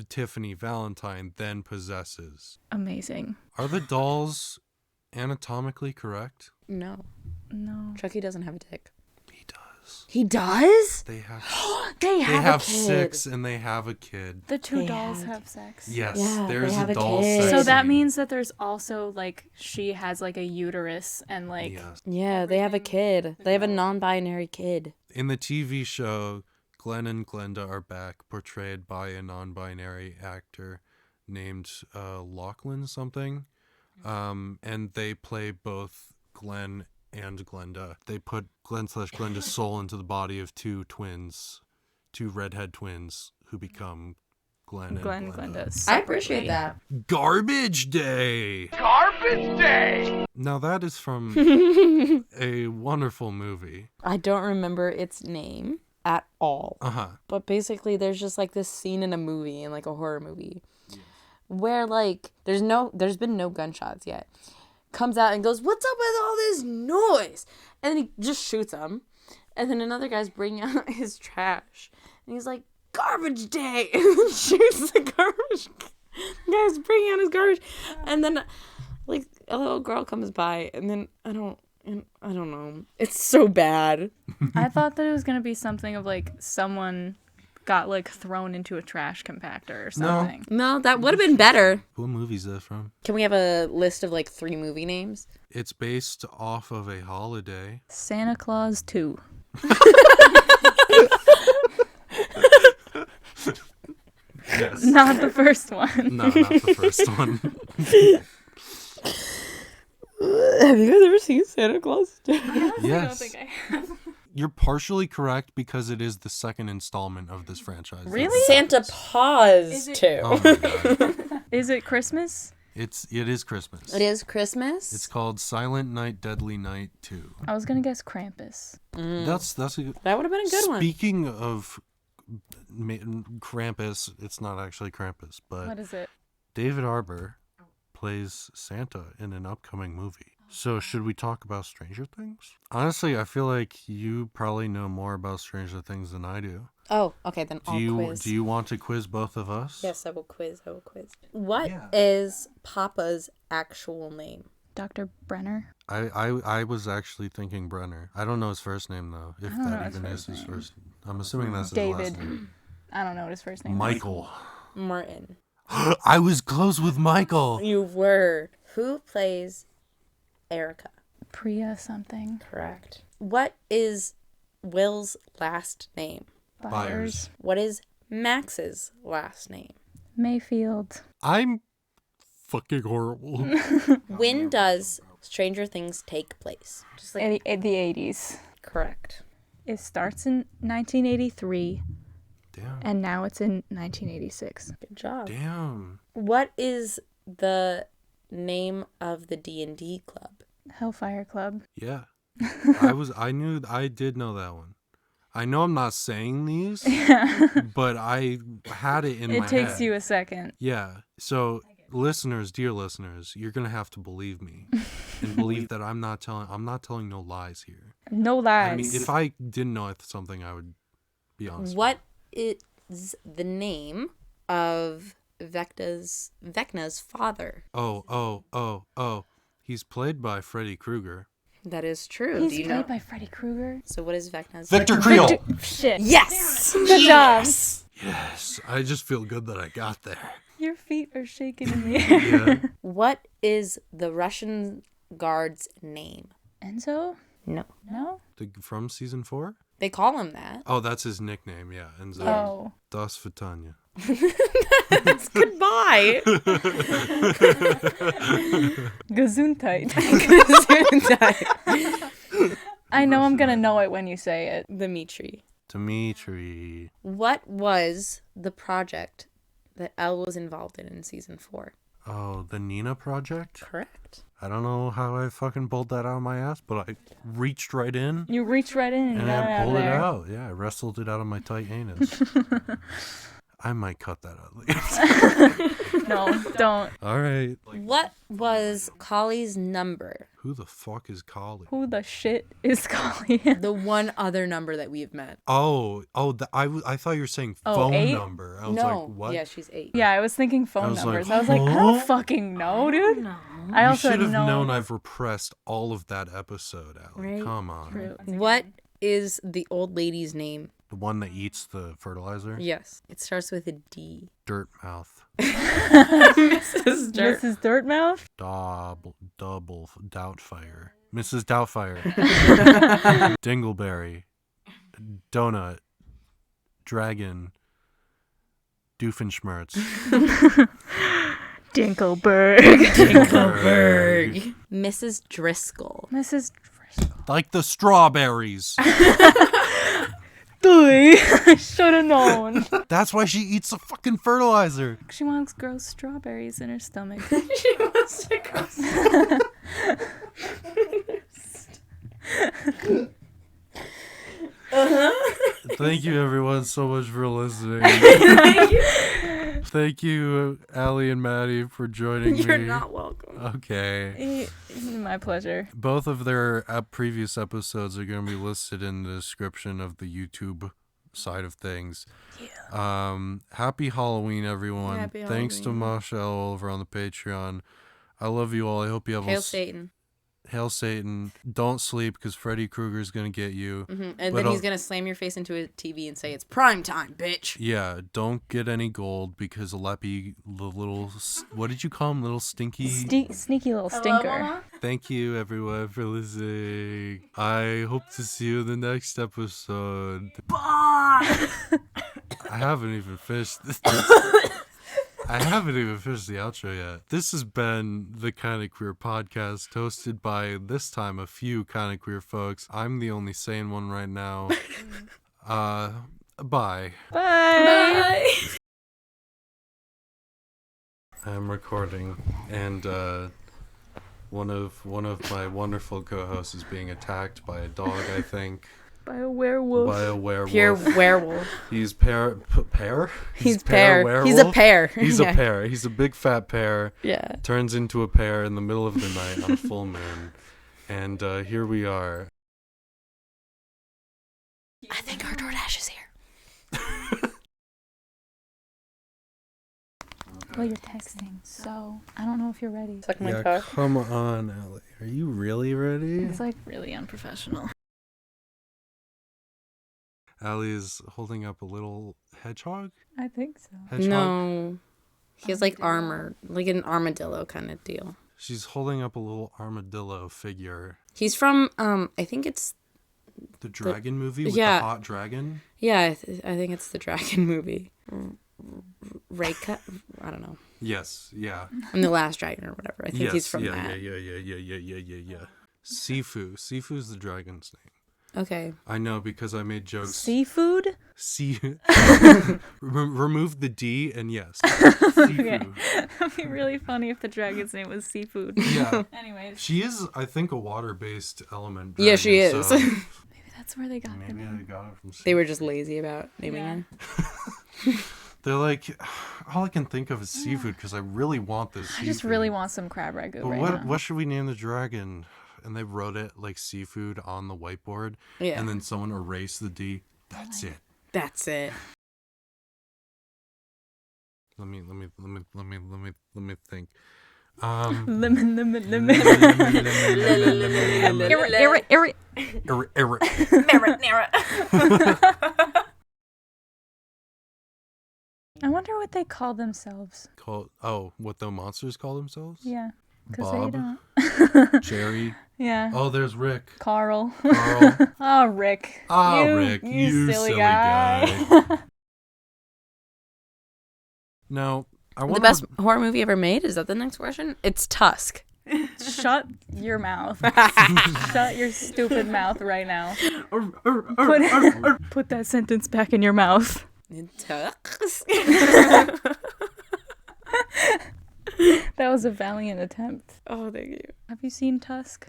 Tiffany Valentine then possesses. Amazing. Are the dolls anatomically correct? No. No. Chucky doesn't have a dick. He does. He does? They have They they have have a kid. 6 and they have a kid. The two They dolls had- have sex. Yes, Yeah, there's they have a a doll kid. sex So that scene. means that there's also like she has like a uterus and like Yes. Yeah, they have a kid. They have a non-binary kid. In the TV show, Glenn and Glenda are back, portrayed by a non-binary actor named Lachlan something. And they play both Glenn and Glenda. They put Glenn/Glenda's soul into the body of two redhead twins who become Glenn and Glenn Glenda. Glenda. I appreciate that. Garbage Day! Now that is from a wonderful movie. I don't remember its name at all. Uh-huh. But basically there's just like this scene in a movie, in like a horror movie, where like there's been no gunshots yet. Comes out and goes, "What's up with all this noise?" And then he just shoots him. And then another guy's bringing out his trash. And he's like, "Garbage day!" And then shoots the garbage. The guy's bringing out his garbage. And then like a little girl comes by, and then I don't know. It's so bad. I thought that it was gonna be something of like someone got like thrown into a trash compactor or something. No, that would have been better. What movie is that from? Can we have a list of like 3 movie names? It's based off of a holiday. Santa Claus 2. Yes. Not the first one. No, not the first one. Have you guys ever seen Santa Claus? Yes. I have. You're partially correct because it is the second installment of this franchise. Really? Santa Paws Is it- too. Oh my god. Is it Christmas? It is Christmas. It is Christmas. It's called Silent Night, Deadly Night 2. I was gonna guess Krampus. That's a good... That would have been a good one. Speaking of Krampus, it's not actually Krampus, but What is it? David Harbour plays Santa in an upcoming movie. So should we talk about Stranger Things? Honestly, I feel like you probably know more about Stranger Things than I do. Oh, okay, then I'll Do quiz. you want to quiz both of us? Yes, I will quiz. What is Papa's actual name? Dr. Brenner? I was actually thinking Brenner. I don't know his first name though. If don't know that his even is first his name. first. I'm assuming that's his David. last name. I don't know what his first name is. Michael. Martin. I was close with Michael. You were. Who plays Erica? Priya something. Correct. What is Will's last name? Byers. What is Max's last name? Mayfield. I'm fucking horrible. When does Stranger Things take place? Just like The 80s. correct. It starts in 1983 Damn. and now it's in 1986. Good job. Damn. What is the name of the D&D club? Hellfire Club. Yeah. I did know that one. I know I'm not saying these, but I had it in my head. It takes you a second. Yeah. So listeners, dear listeners, you're gonna have to believe me and believe that I'm not telling no lies here. No lies. I mean, if I didn't know something, I would be honest. What is the name of Vecna's father? Oh. He's played by Freddy Krueger. That is true. He's Do you played know? by Freddy Krueger. So what is Vecna's? Victor Creel. Shit. Yes. Good job. Yes. I just feel good that I got there. Your feet are shaking in the air. Yeah. What is the Russian guard's name? Enzo? No. No? From season 4? They call him that. Oh, that's his nickname. Yeah. And Oh. Das Vitania. That's goodbye. Gesundheit. I know I'm gonna know it when you say it. Dimitri. Dimitri. What was the project that Elle was involved in season 4? Oh, the Nina Project? Correct. I don't know how I fucking pulled that out of my ass, but I reached right in. You reached right in and And got it I out pulled of it there. out. Yeah, I wrestled it out of my tight anus. I might cut that out later. No, don't. All right. What was Collie's number? Who the fuck is Collie? Who the shit is Collie? The one other number that we've met. I thought you were saying Oh, phone 8? number. I was No. like, what? Yeah, she's 8. Yeah, I was thinking phone was like, numbers. I was like, I don't fucking know, dude. No. I You also should have know. known I've repressed all of that episode, Allie. Right? Come on. True. What is the old lady's name? The one that eats the fertilizer? Yes. It starts with a D. Dirt mouth. Mrs. Dirt. Mrs. Dirtmouth? Double Doubtfire. Mrs. Doubtfire. Dingleberry. Donut. Dragon. Doofenshmirtz. Dinkleberg. Dinkleberg. Mrs. Driscoll. Mrs. Like the strawberries. I should have known. That's why she eats the fucking fertilizer. She wants gross strawberries in her stomach. She wants to go. Thank you, everyone, so much for listening. Thank you, Allie and Maddie, for joining You're me. not welcome. Okay. My pleasure. Both of their previous episodes are going to be listed in the description of the YouTube side of things. Yeah. Happy Halloween, everyone. Happy Thanks to Halloween. Masha over on the Patreon. I love you all. I hope you have Hail Satan. Hail Satan. Don't sleep because Freddy Krueger's going to get you. And But then I'll- he's going to slam your face into a TV and say, it's prime time, bitch. Yeah, don't get any gold because Leppy, the little, what did you call him? Little stinky? Sneaky little stinker. Thank you, everyone, for listening. I hope to see you in the next episode. Bye. I haven't even finished the outro yet. This has been the Kinda Queer podcast, hosted by, this time, a few Kinda Queer folks. I'm the only sane one right now. Bye. Bye. Bye. I'm recording, and one of my wonderful co-hosts is being attacked by a dog, I think. By a werewolf. By a werewolf. Pure werewolf. He's pear? He's pear pear. werewolf? He's a pear. He's Yeah. a pear. He's a big fat pear. Yeah. Turns into a pear in the middle of the night on a full moon. And here we are. I think our DoorDash is here. Well, you're texting, so I don't know if you're ready. Suck my Yeah, cock. come on, Ellie. Are you really ready? It's like really unprofessional. Allie is holding up a little hedgehog? I think so. Hedgehog? No. He has like armor, like an armadillo kind of deal. She's holding up a little armadillo figure. He's from, I think it's, The dragon movie with yeah. the hot dragon? yeah, I think it's the dragon movie. Reika? I don't know. Yes, yeah. I'm the last dragon or whatever. I think Yes, he's from yeah, that. yeah. Sifu. Sifu's the dragon's name. Okay. I know because I made jokes. Seafood? Remove the D and yes. Okay. Sifu. That'd be really funny if the dragon's name was Seafood. Yeah. Anyways, She is, I think, a water-based element. Yeah, she dragon, is. so maybe that's where they got the maybe I name. got it from Sifu. They were just lazy about naming Yeah. her. They're like, all I can think of is seafood because I really want this seafood. I just really want some crab ragu But right what now. what should we name the dragon? And they wrote it like seafood on the whiteboard. Yeah. And then someone erased the D. That's it. That's it. Let me think. Lemon. I wonder what they call themselves. What the monsters call themselves? Yeah. Because Bob? they don't. Jerry. Yeah. Oh, there's Rick. Carl. Carl. Oh, Rick. Rick, you silly guy. Now, I The want best horror movie ever made? Is that the next question? It's Tusk. Shut your mouth. Shut your stupid mouth right now. Put that sentence back in your mouth. That was a valiant attempt. Oh, thank you. Have you seen Tusk?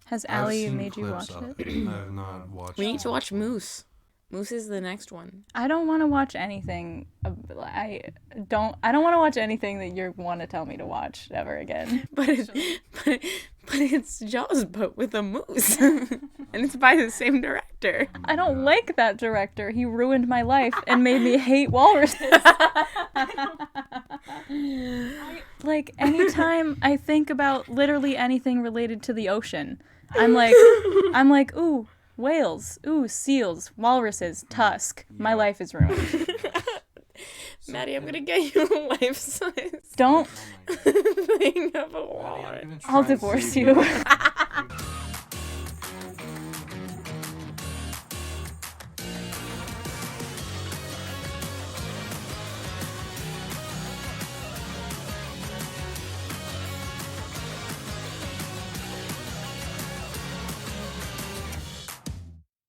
Has Allie made you watch it? I have not watched it. We need to watch Moose. Moose is the next one. I don't want to watch anything. I don't want to watch anything that you want to tell me to watch ever again. But it's Jaws, but with a moose. And it's by the same director. I don't like that director. He ruined my life and made me hate walruses. Like, anytime I think about literally anything related to the ocean, I'm like, ooh, whales, ooh, seals, walruses, Tusk. My life is ruined. Maddie, I'm gonna get you a life-size Don't. thing of a walrus. I'll divorce you.